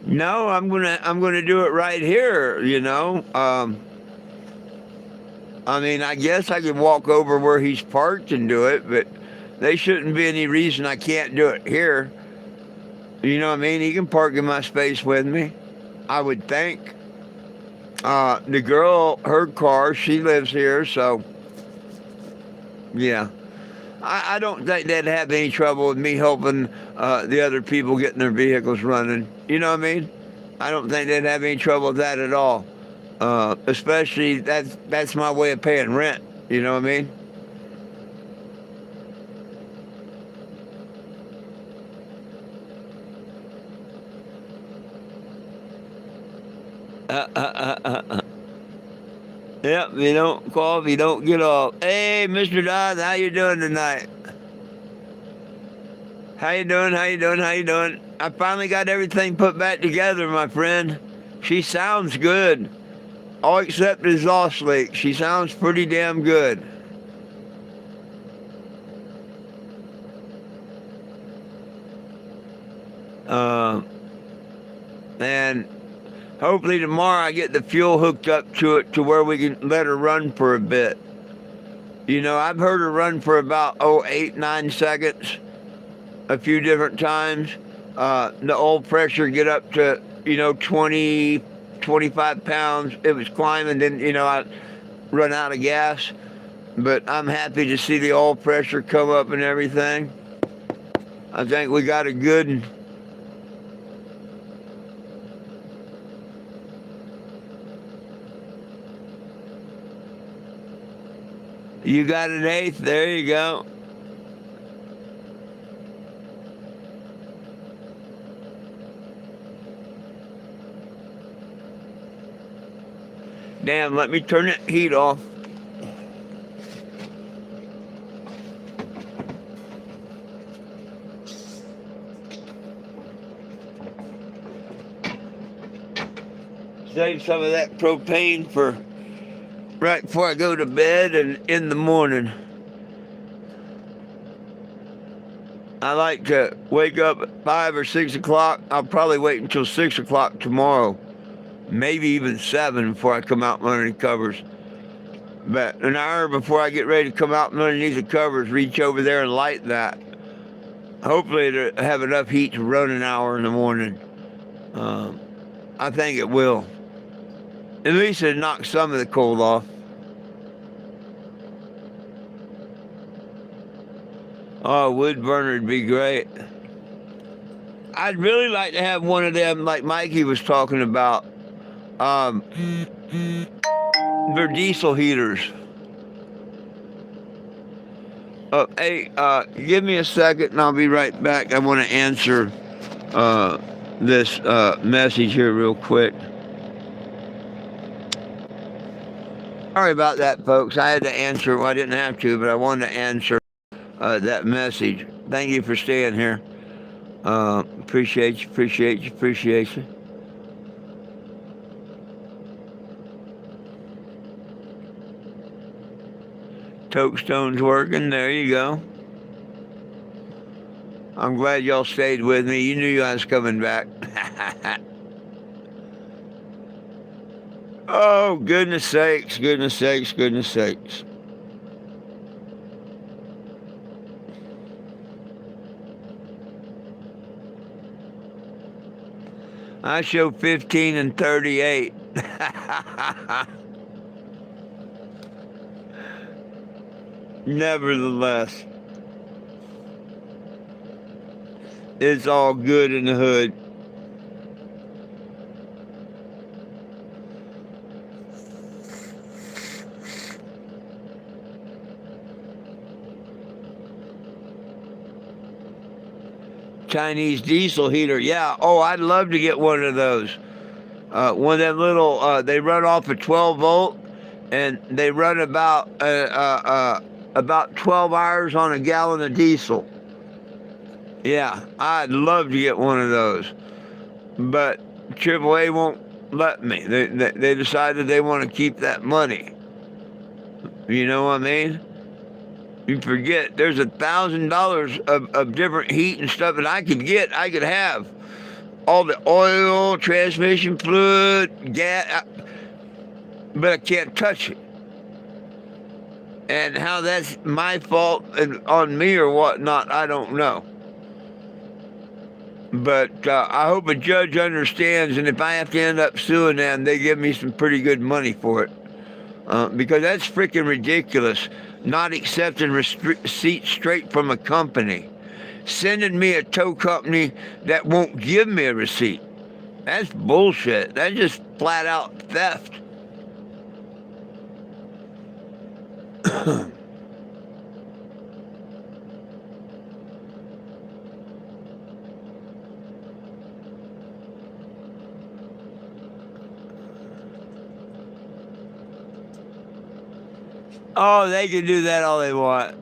No, I'm gonna do it right here, you know. I mean, I guess I could walk over where he's parked and do it, but there shouldn't be any reason I can't do it here. You know what I mean? He can park in my space with me, I would think. The girl, her car, she lives here, so yeah. I don't think they'd have any trouble with me helping the other people getting their vehicles running. You know what I mean? I don't think they'd have any trouble with that at all. Especially that's my way of paying rent. You know what I mean? Yep, you don't cough, you don't get off. Hey, Mr. Dodd, how you doing tonight? How you doing? How you doing? How you doing? I finally got everything put back together, my friend. She sounds good. All except the exhaust leak. She sounds pretty damn good. Uh, and hopefully tomorrow I get the fuel hooked up to it to where we can let her run for a bit. You know, I've heard her run for about 8-9 seconds a few different times. The oil pressure get up to, 20, 25 pounds. It was climbing, then, I run out of gas. But I'm happy to see the oil pressure come up and everything. I think we got a good... You got an 8th, there you go. Damn, let me turn that heat off. Save some of that propane for right before I go to bed and in the morning. I like to wake up at 5 or 6 o'clock. I'll probably wait until 6 o'clock tomorrow, maybe even 7 before I come out from underneath the covers. But an hour before I get ready to come out from underneath the covers, reach over there and light that. Hopefully it'll have enough heat to run an hour in the morning. I think it will. At least it'll knock some of the cold off. Oh, wood burner would be great. I'd really like to have one of them like Mikey was talking about. They're diesel heaters. Hey, give me a second and I'll be right back. I want to answer this message here real quick. Sorry about that, folks. I had to answer. Well, I didn't have to, but I wanted to answer that message. Thank you for staying here. Appreciate you. Tokestone's working. There you go. I'm glad y'all stayed with me. You knew I was coming back. Oh, goodness sakes. I show 15 and 38. Nevertheless, it's all good in the hood. Chinese diesel heater. Yeah. Oh, I'd love to get one of those. One of them little, they run off a 12 volt and they run about 12 hours on a gallon of diesel. Yeah, I'd love to get one of those. But AAA won't let me. They decided they want to keep that money. You know what I mean? You forget, there's $1,000 of different heat and stuff that I could have. All the oil, transmission fluid, gas, but I can't touch it. And how that's my fault and on me or whatnot, I don't know. But I hope a judge understands, and if I have to end up suing them, they give me some pretty good money for it. Because that's freaking ridiculous, not accepting receipts straight from a company. Sending me a tow company that won't give me a receipt. That's bullshit. That's just flat out theft. Oh, they can do that all they want.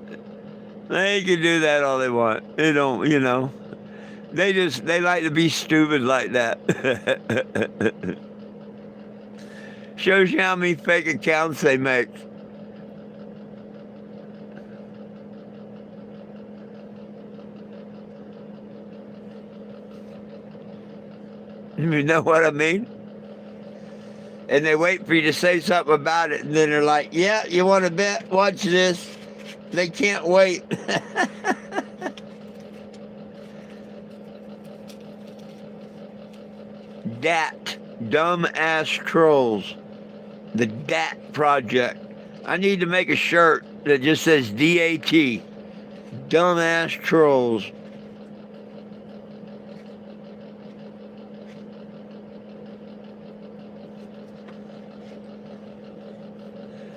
They can do that all they want. They don't, they like to be stupid like that. Shows you how many fake accounts they make. You know what I mean? And they wait for you to say something about it, and then they're like, yeah, you want to bet? Watch this. They can't wait. DAT, dumbass trolls. The DAT project. I need to make a shirt that just says DAT. Dumbass trolls.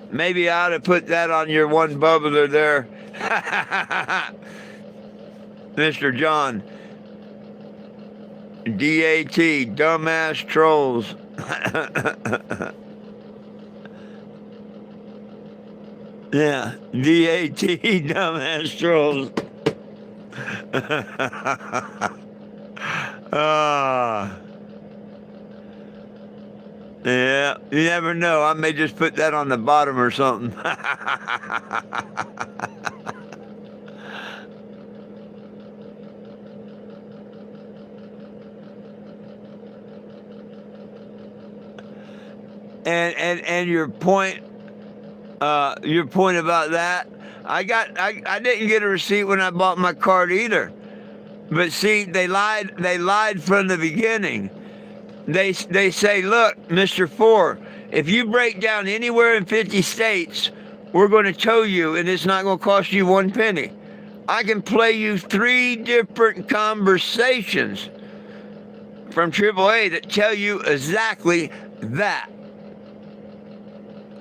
Maybe I ought to put that on your one bubbler there. Mr. John. DAT, dumbass trolls. Yeah, DAT, dumbass trolls. Yeah, you never know. I may just put that on the bottom or something. And your point about that, I didn't get a receipt when I bought my card either. But see, they lied from the beginning. They say, look, Mr. Four, if you break down anywhere in 50 states, we're going to tow you, and it's not going to cost you 1 penny. I can play you 3 different conversations from AAA that tell you exactly that.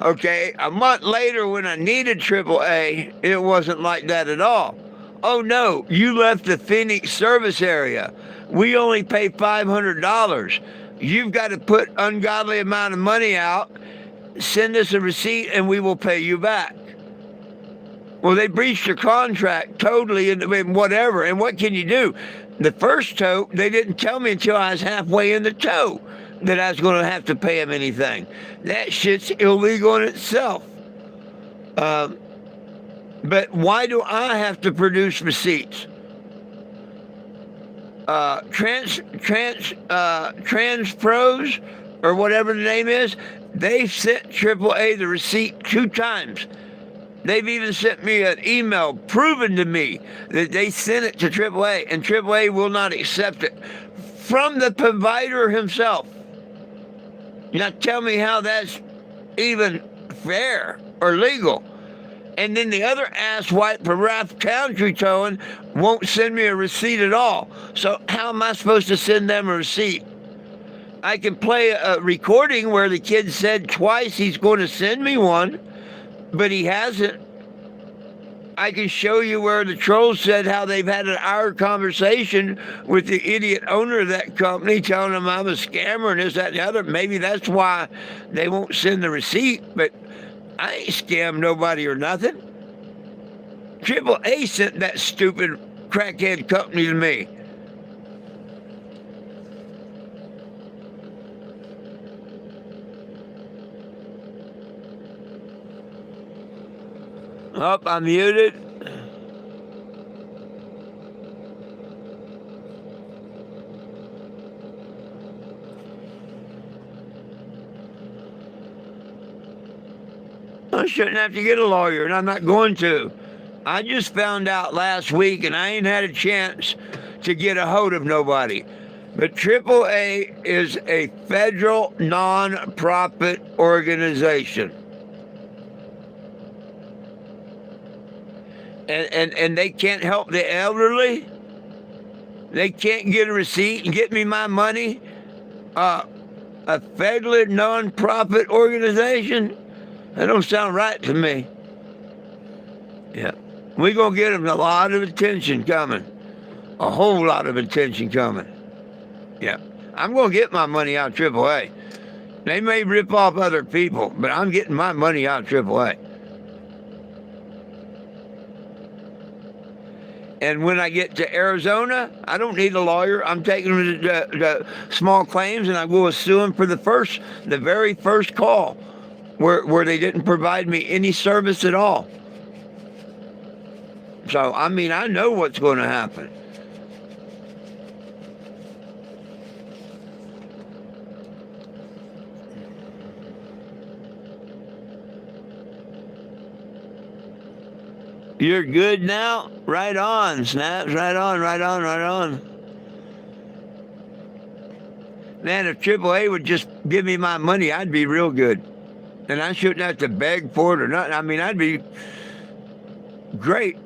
Okay, a month later when I needed AAA, it wasn't like that at all. Oh no, you left the Phoenix service area. We only pay $500. You've got to put ungodly amount of money out, send us a receipt, and we will pay you back. Well, they breached your contract totally and whatever, and what can you do? The first tow, they didn't tell me until I was halfway in the tow that I was going to have to pay them anything. That shit's illegal in itself. But why do I have to produce receipts? Trans Pros, or whatever the name is, they've sent AAA the receipt 2 times. They've even sent me an email proving to me that they sent it to AAA, and AAA will not accept it from the provider himself. Now tell me how that's even fair or legal. And then the other asswipe for Ralph Country Towing won't send me a receipt at all. So how am I supposed to send them a receipt? I can play a recording where the kid said twice he's going to send me one, but he hasn't. I can show you where the trolls said how they've had an hour conversation with the idiot owner of that company telling them I'm a scammer and this, that, and the other. Maybe that's why they won't send the receipt, but I ain't scammed nobody or nothing. AAA sent that stupid crackhead company to me. Oh, I'm muted. I shouldn't have to get a lawyer, and I'm not going to. I just found out last week, and I ain't had a chance to get a hold of nobody. But AAA is a federal non-profit organization. And they can't help the elderly. They can't get a receipt and get me my money. A federally non-profit organization? That don't sound right to me. Yeah. We're going to get them a lot of attention coming. A whole lot of attention coming. Yeah. I'm going to get my money out of AAA. They may rip off other people, but I'm getting my money out of AAA. And when I get to Arizona, I don't need a lawyer. I'm taking them to small claims, and I will sue them for the very first call where they didn't provide me any service at all. So, I mean, I know what's going to happen. You're good now? Right on, Snaps. Right on, right on, right on. Man, if AAA would just give me my money, I'd be real good. And I shouldn't have to beg for it or nothing. I mean, I'd be great.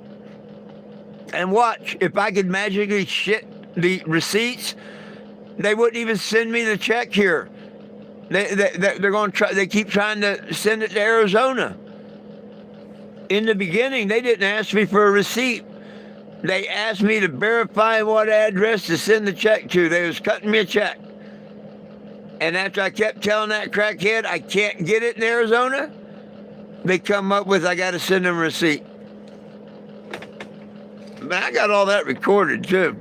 And watch, if I could magically shit the receipts, they wouldn't even send me the check here. They're going to try. They keep trying to send it to Arizona. In the beginning, they didn't ask me for a receipt. They asked me to verify what address to send the check to. They was cutting me a check. And after I kept telling that crackhead I can't get it in Arizona, they come up with I got to send them a receipt. But I got all that recorded too.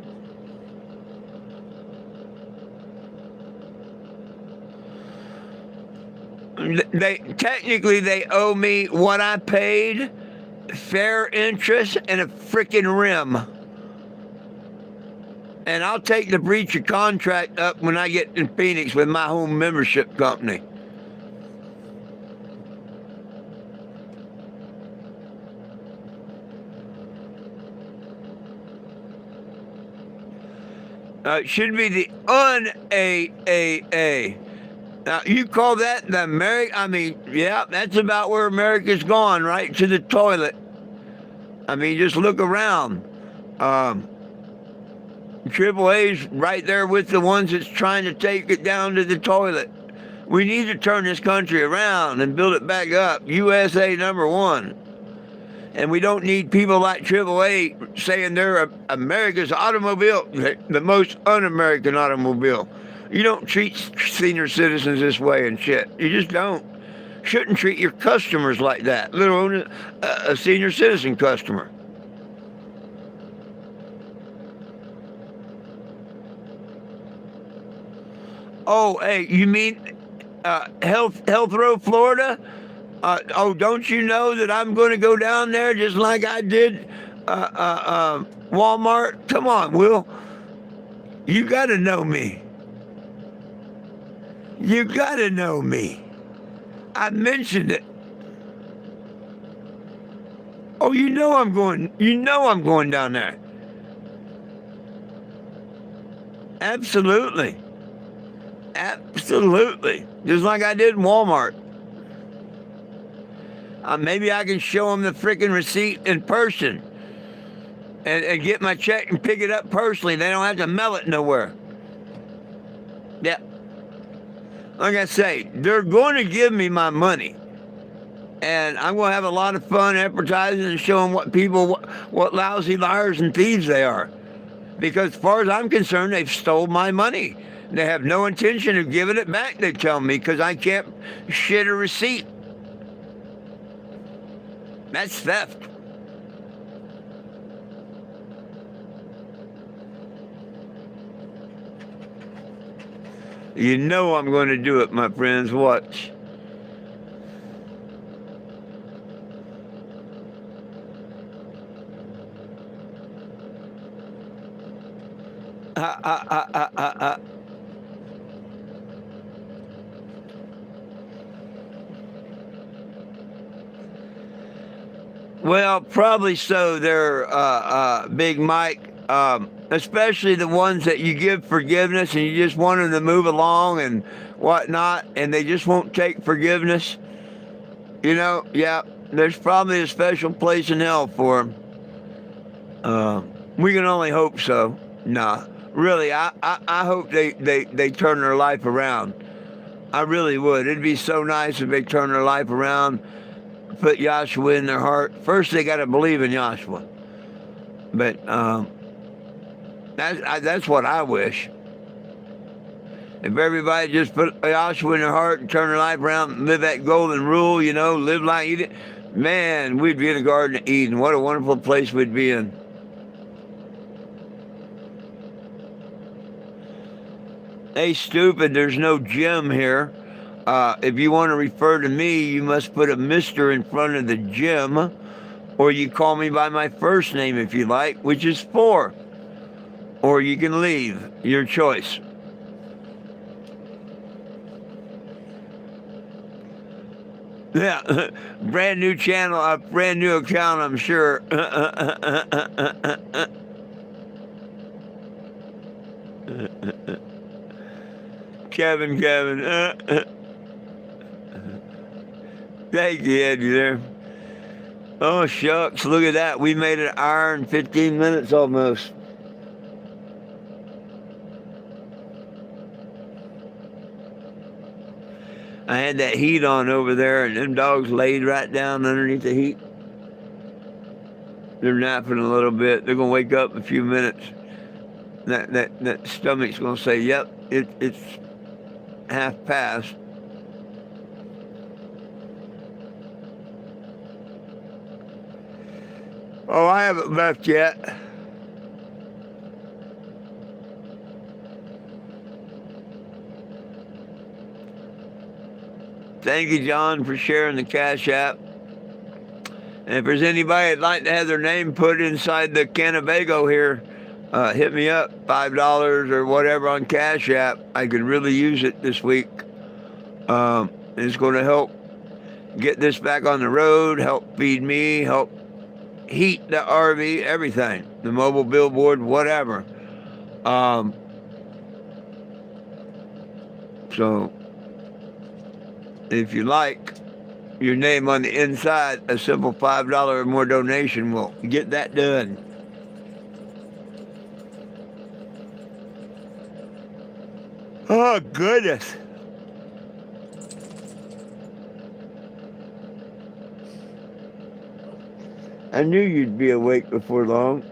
They owe me what I paid, fair interest, and a freaking rim. And I'll take the breach of contract up when I get in Phoenix with my home membership company. It should be the UNAAA. Now, you call that the America? I mean, yeah, that's about where America's gone, right to the toilet. I mean, just look around. Triple A's right there with the ones that's trying to take it down to the toilet. We need to turn this country around and build it back up. USA #1. And we don't need people like Triple A saying they're America's automobile, the most un-American automobile. You don't treat senior citizens this way and shit. You just don't. Shouldn't treat your customers like that, let alone a senior citizen customer. Oh, hey, you mean Health Row, Florida? Oh, don't you know that I'm going to go down there just like I did Walmart? Come on, Will. You got to know me. You got to know me. I mentioned it. Oh, you know I'm going. You know I'm going down there. Absolutely. Absolutely. Just like I did in Walmart. Maybe I can show them the freaking receipt in person and get my check and pick it up personally. They don't have to mail it nowhere. Yeah. Like I say, they're going to give me my money. And I'm going to have a lot of fun advertising and showing what lousy liars and thieves they are. Because as far as I'm concerned, they've stole my money. They have no intention of giving it back, they tell me, because I can't shit a receipt. That's theft. You know I'm going to do it, my friends. Watch. Well, probably so there, Big Mike. Especially the ones that you give forgiveness and you just want them to move along and whatnot, and they just won't take forgiveness. You know, yeah, there's probably a special place in hell for them. We can only hope so. Nah, really, I hope they turn their life around. I really would. It'd be so nice if they turn their life around, put Yahshua in their heart. First, they got to believe in Yahshua. But that's what I wish. If everybody just put Yahshua in their heart and turn their life around and live that golden rule, you know, live like Eden, man, we'd be in the Garden of Eden. What a wonderful place we'd be in. Hey, stupid, there's no Jim here. If you want to refer to me, you must put a Mr. in front of the Jim, or you call me by my first name if you like, which is 4. Or you can leave. Your choice. Yeah, brand new channel, a brand new account, I'm sure. Kevin. Thank you, Eddie, there. Oh, shucks, look at that. We made an hour and 15 minutes almost. I had that heat on over there, and them dogs laid right down underneath the heat. They're napping a little bit. They're going to wake up in a few minutes. That stomach's going to say, yep, it's half past. Oh, I haven't left yet. Thank you, John, for sharing the Cash App. And if there's anybody that'd like to have their name put inside the Cannebago here, hit me up, $5 or whatever on Cash App. I could really use it this week. It's going to help get this back on the road, help feed me, help heat the RV, everything, the mobile billboard, whatever. So if you like your name on the inside, a simple $5 or more donation will get that done. Oh, goodness. I knew you'd be awake before long.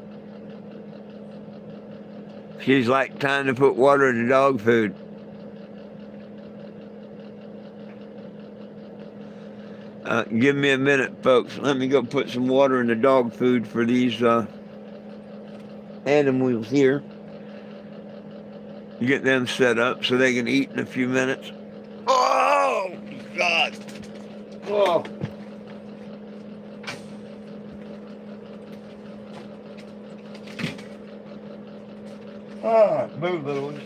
She's like time to put water in the dog food. Give me a minute, folks. Let me go put some water in the dog food for these animals here. Get them set up so they can eat in a few minutes. Oh, God. Oh. Ah, move, little one.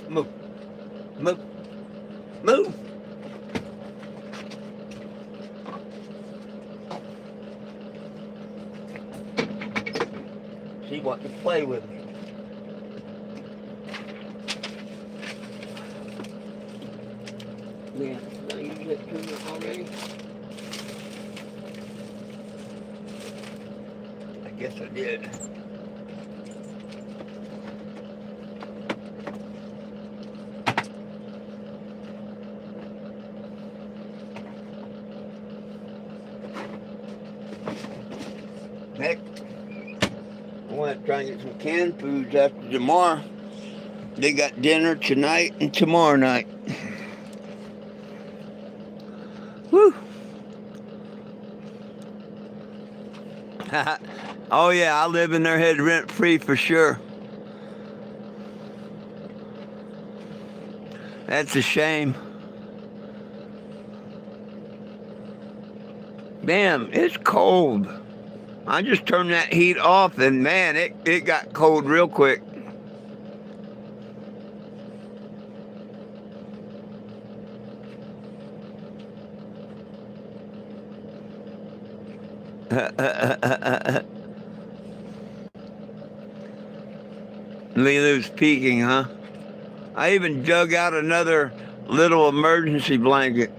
Move. Move. Move. She wants to play with me. Man, now you get to it already? I guess I did. Heck, I want to try and get some canned foods after tomorrow. They got dinner tonight and tomorrow night. Whew. Oh yeah, I live in their head rent free for sure. That's a shame. Damn, it's cold. I just turned that heat off and man, it got cold real quick. Lilu's peeking, huh? I even dug out another little emergency blanket.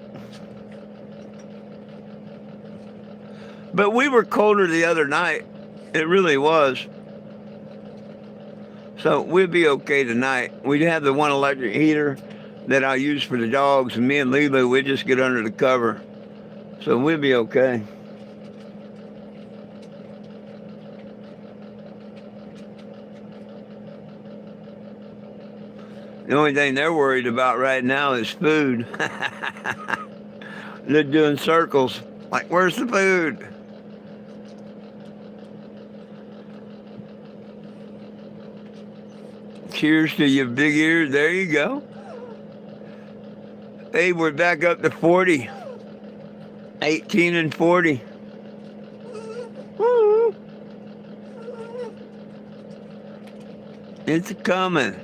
But we were colder the other night. It really was. So we'll be okay tonight. We have the one electric heater that I use for the dogs, and me and Lilu, we just get under the cover. So we'll be okay. The only thing they're worried about right now is food. They're doing circles. Like, where's the food? Cheers to your big ears. There you go. Hey, we're back up to 40. 18 and 40. Woo. It's coming.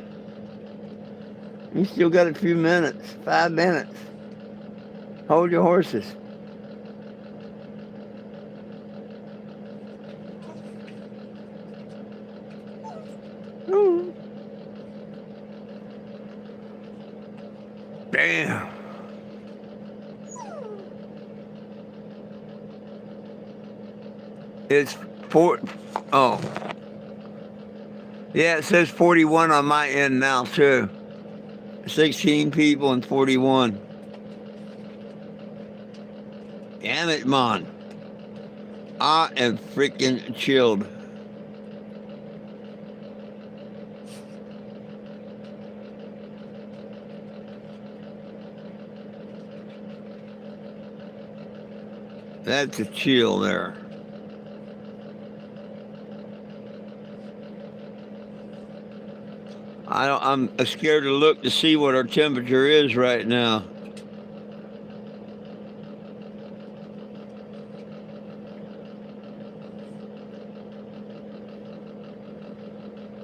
You still got a few minutes. 5 minutes. Hold your horses. Ooh. Damn. It's 4. Oh. Yeah, it says 41 on my end now, too. 16 people and 41. Damn it, man. I am freaking chilled. That's a chill there. I'm scared to look to see what our temperature is right now.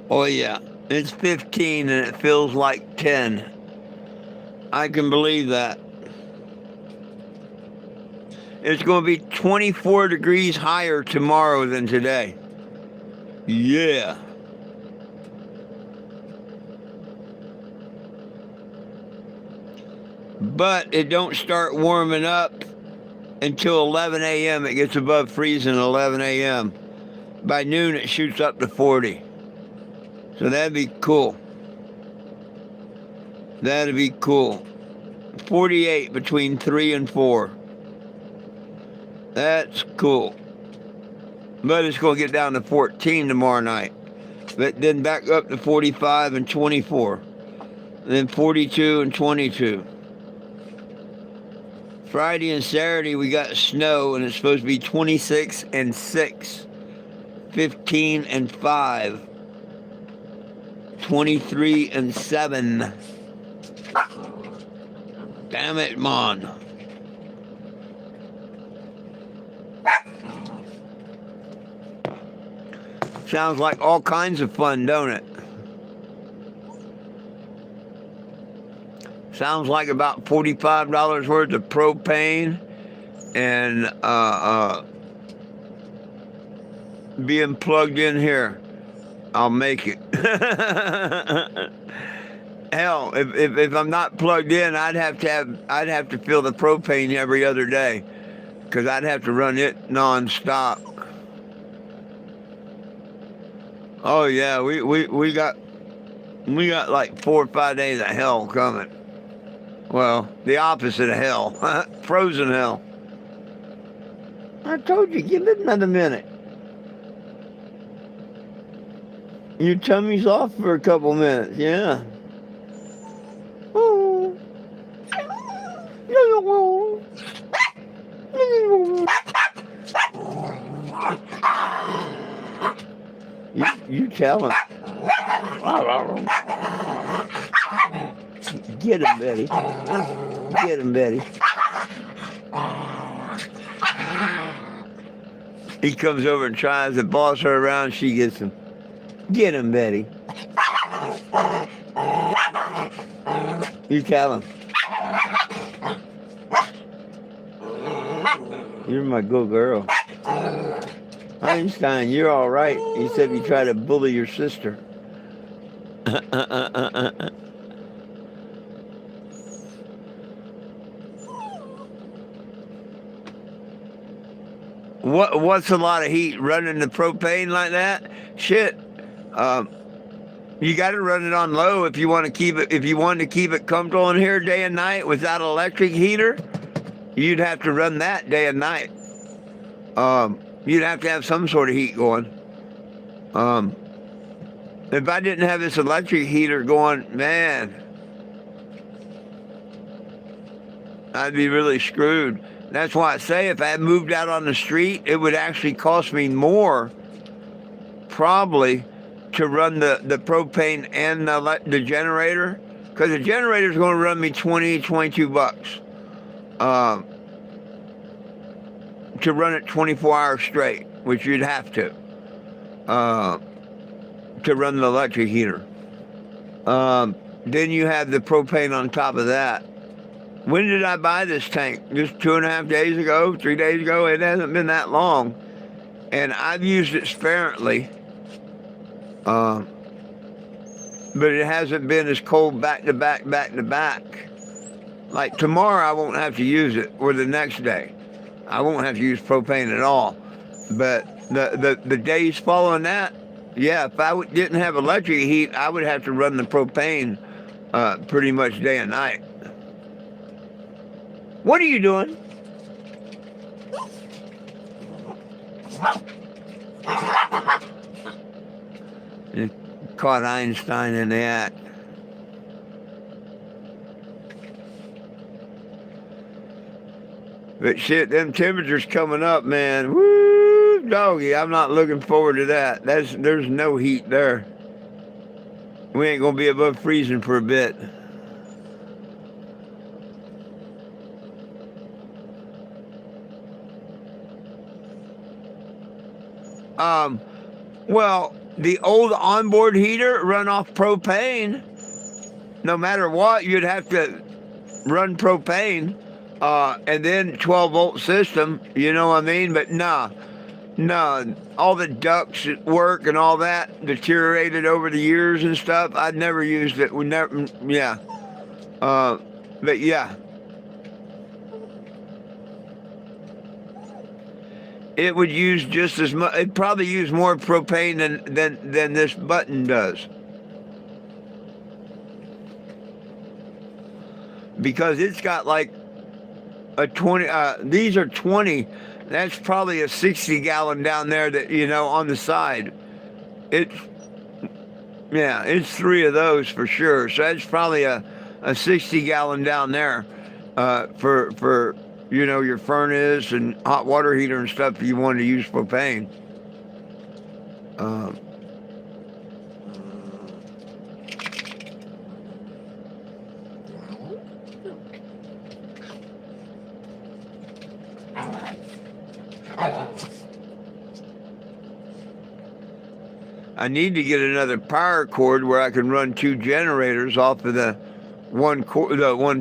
Oh yeah, it's 15 and it feels like 10. I can believe that. It's going to be 24 degrees higher tomorrow than today. Yeah. But it don't start warming up until 11 a.m. It gets above freezing at 11 a.m. By noon, it shoots up to 40. So that'd be cool. That'd be cool. 48 between 3 and 4. That's cool. But it's going to get down to 14 tomorrow night. But then back up to 45 and 24. And then 42 and 22. Friday and Saturday we got snow and it's supposed to be 26 and 6. 15 and 5. 23 and 7. Damn it, man. Sounds like all kinds of fun, don't it? Sounds like about $45 worth of propane and being plugged in here. I'll make it. Hell, if I'm not plugged in, I'd have to fill the propane every other day, because I'd have to run it nonstop. Oh yeah, we got like 4 or 5 days of hell coming. Well, the opposite of hell. Frozen hell. I told you, give it another minute. Your tummy's off for a couple minutes, yeah. You tell him. Get him, Betty. Get him, Betty. He comes over and tries to boss her around. She gets him. Get him, Betty. You tell him. You're my good girl. Einstein, you're all right, except you try to bully your sister. What's a lot of heat? Running the propane like that? Shit. You got to run it on low if you want to keep it. If you want to keep it comfortable in here day and night without an electric heater, you'd have to run that day and night. You'd have to have some sort of heat going. If I didn't have this electric heater going, man, I'd be really screwed. That's why I say if I had moved out on the street, it would actually cost me more, probably, to run the propane and the generator, because the generator is going to run me $22 to run it 24 hours straight, which you'd have to run the electric heater. Then you have the propane on top of that. When did I buy this tank? Just 2.5 days ago, 3 days ago? It hasn't been that long. And I've used it sparingly. But it hasn't been as cold back to back. Like tomorrow I won't have to use it, or the next day. I won't have to use propane at all. But the days following that, Yeah, if I didn't have electric heat, I would have to run the propane pretty much day and night. What are you doing? You caught Einstein in the act. But shit, them temperatures coming up, man. Woo, doggy. I'm not looking forward to that. There's no heat there. We ain't gonna be above freezing for a bit. Um, well, the old onboard heater run off propane. No matter what, you'd have to run propane, and then 12-volt system. You know what I mean? But nah, all the ducts at work and all that deteriorated over the years and stuff. I'd never used it. We never, yeah. But yeah, it would use just as much. It'd probably use more propane than this button does, because it's got like a 20. These are 20. That's probably a 60-gallon down there that on the side. It's Yeah, it's 3 of those for sure. So that's probably a 60-gallon down there for your furnace and hot water heater and stuff if you want to use propane. Um, I need to get another power cord where I can run 2 generators off of the one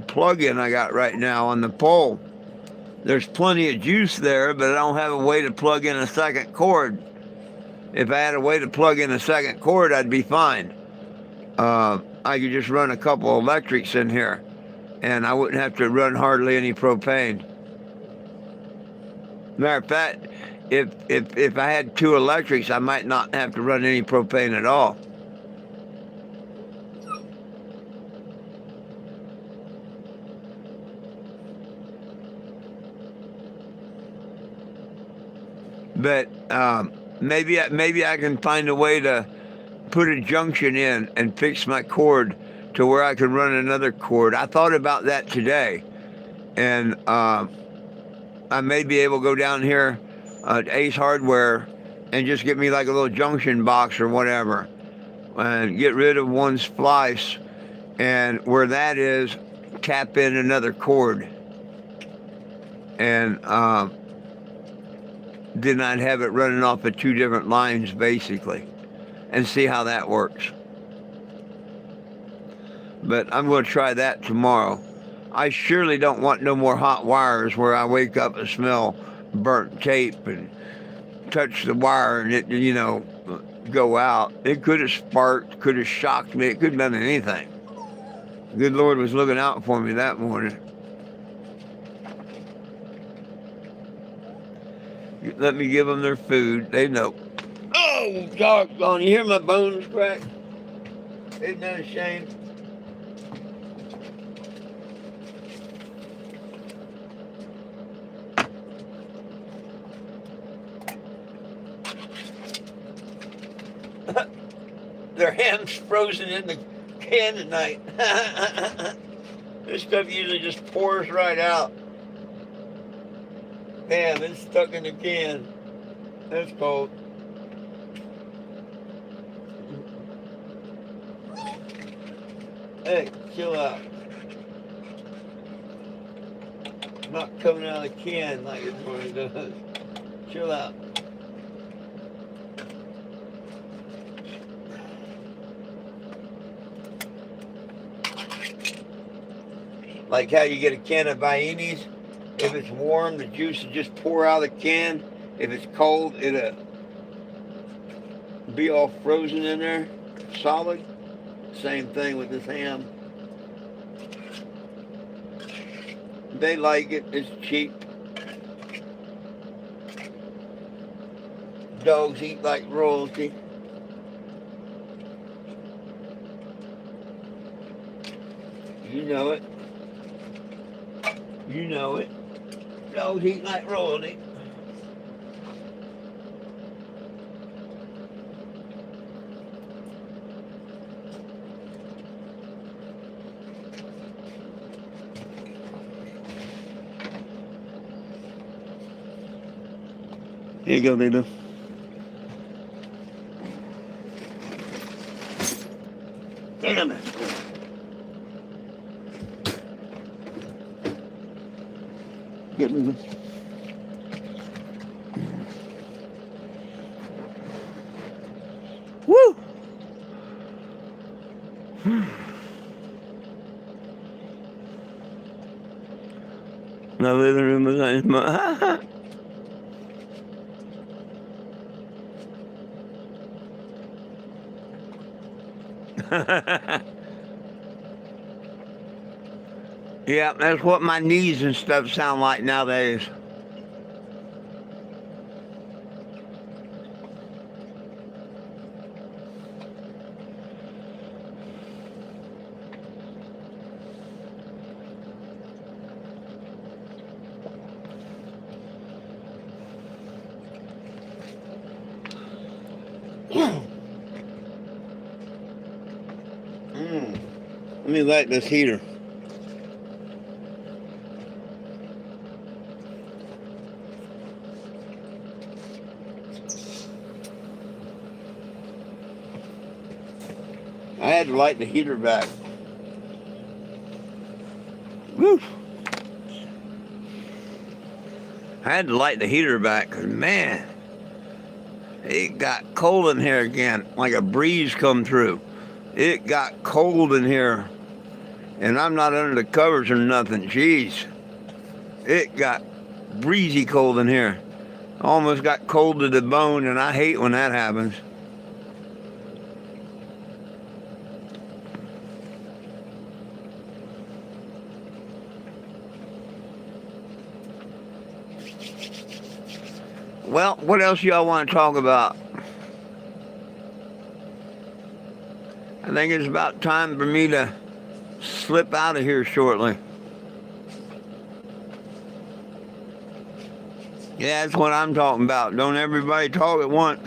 plug-in I got right now on the pole. There's plenty of juice there, but I don't have a way to plug in a second cord. If I had a way to plug in a second cord, I'd be fine. I could just run a couple of electrics in here, and I wouldn't have to run hardly any propane. Matter of fact, if I had 2 electrics, I might not have to run any propane at all. But maybe I can find a way to put a junction in and fix my cord to where I can run another cord. I thought about that today, and I may be able to go down here to Ace Hardware and just get me like a little junction box or whatever, and get rid of one splice, and where that is, tap in another cord, and then I'd have it running off of 2 different lines basically, and see how that works. But I'm going to try that tomorrow. I surely don't want no more hot wires where I wake up and smell burnt tape and touch the wire and it go out. It could have sparked, could have shocked me. It could have done anything. The good Lord was looking out for me that morning. Let me give them their food. They know. Oh, doggone. You hear my bones crack? Isn't that a shame? Their ham's frozen in the can tonight. This stuff usually just pours right out. Damn, it's stuck in the can. That's cold. Hey, chill out. Not coming out of the can like it normally does. Chill out. Like how you get a can of Viennese. If it's warm, the juice will just pour out of the can. If it's cold, it'll be all frozen in there, solid. Same thing with this ham. They like it. It's cheap. Dogs eat like royalty. You know it. You know it. Dogs eat like royalty. Here you go, Lilo. Get him. Get moving. Woo! My living room was nice. Yeah, that's what my knees and stuff sound like nowadays. Let me light this heater. I had to light the heater back. Woo! I had to light the heater back because, man, it got cold in here again, like a breeze come through. It got cold in here, and I'm not under the covers or nothing. Jeez. It got breezy cold in here. Almost got cold to the bone, and I hate when that happens. Well, what else y'all want to talk about? I think it's about time for me to slip out of here shortly. Yeah, that's what I'm talking about. Don't everybody talk at once.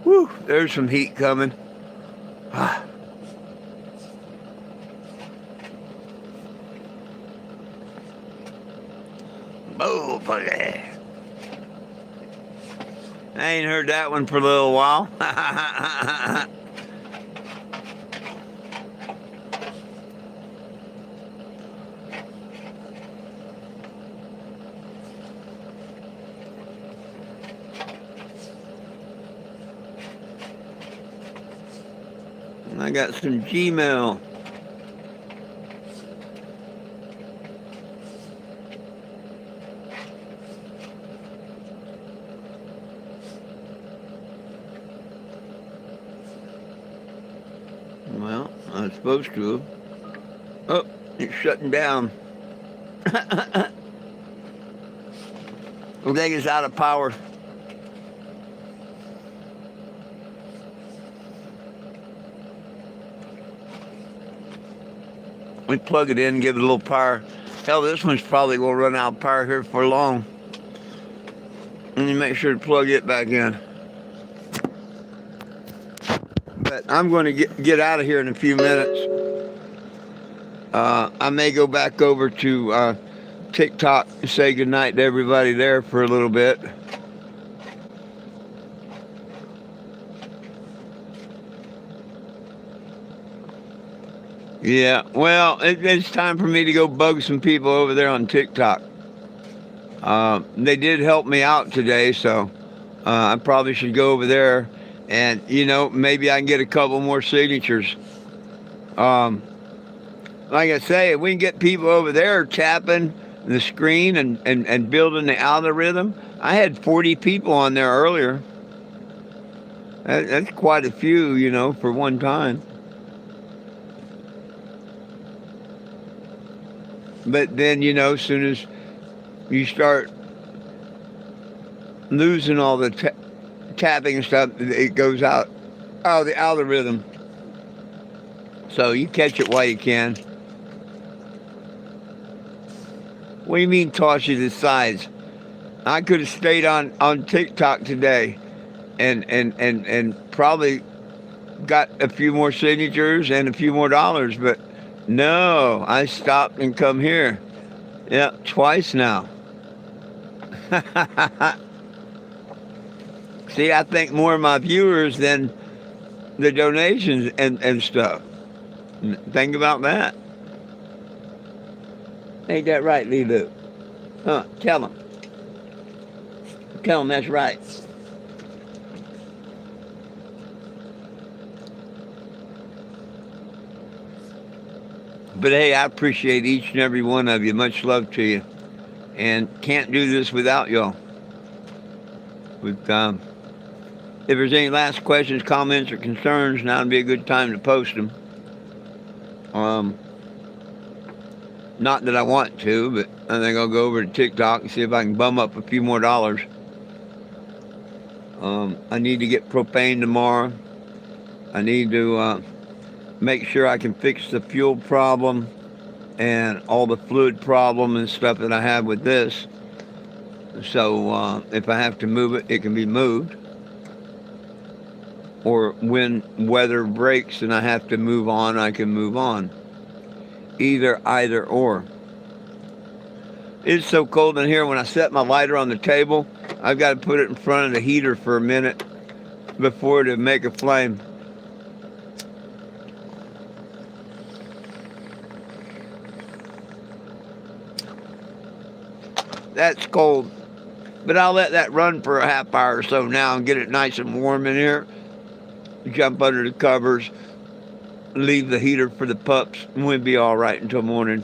Whew, there's some heat coming. Oh, buddy. I ain't heard that one for a little while. I got some Gmail. Well, I was supposed to. Oh, it's shutting down. I think it's out of power. We plug it in, give it a little power. Hell, this one's probably going to run out of power here for long. Let me make sure to plug it back in. But I'm going to get out of here in a few minutes. I may go back over to TikTok and say goodnight to everybody there for a little bit. Yeah, well, it's time for me to go bug some people over there on TikTok. They did help me out today, so I probably should go over there and, maybe I can get a couple more signatures. Like I say, if we can get people over there tapping the screen and building the algorithm. I had 40 people on there earlier. That's quite a few, for one time. But then, as soon as you start losing all the tapping and stuff. It goes out of the algorithm. So you catch it while you can. What do you mean toss you to the sides? I could have stayed on TikTok today and probably got a few more signatures and a few more dollars, but no, I stopped and come here. Yeah, twice now. See, I think more of my viewers than the donations and stuff. Think about that. Ain't that right, Lulu? Huh, tell them. Tell them that's right. But hey, I appreciate each and every one of you. Much love to you. And can't do this without y'all. If there's any last questions, comments, or concerns, now would be a good time to post them. Not that I want to, but I think I'll go over to TikTok and see if I can bum up a few more dollars. I need to get propane tomorrow. I need to make sure I can fix the fuel problem and all the fluid problem and stuff that I have with this. So if I have to move it, it can be moved. Or when weather breaks and I have to move on, I can move on. Either or. It's so cold in here. When I set my lighter on the table, I've got to put it in front of the heater for a minute before to make a flame. That's cold. But I'll let that run for a half hour or so now and get it nice and warm in here. Jump under the covers. Leave the heater for the pups, and we'll be all right until morning.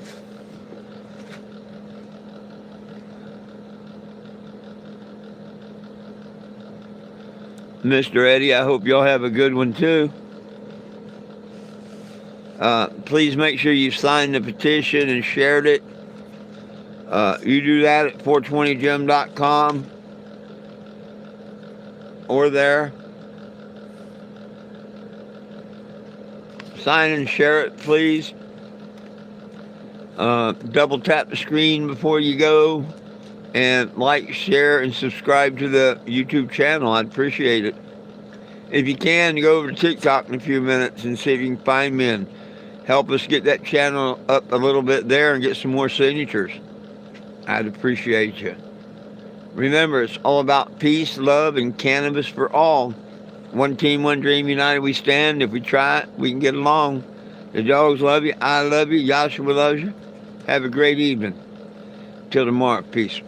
Mr. Eddie, I hope y'all have a good one too. Please make sure you signed the petition and shared it. You do that at 420gem.com or there. Sign and share it, please. Double tap the screen before you go. And like, share, and subscribe to the YouTube channel. I'd appreciate it. If you can, go over to TikTok in a few minutes and see if you can find me and help us get that channel up a little bit there and get some more signatures. I'd appreciate you. Remember, it's all about peace, love, and cannabis for all. One team, one dream, united we stand. If we try it, we can get along. The dogs love you. I love you. Joshua loves you. Have a great evening. Till tomorrow. Peace.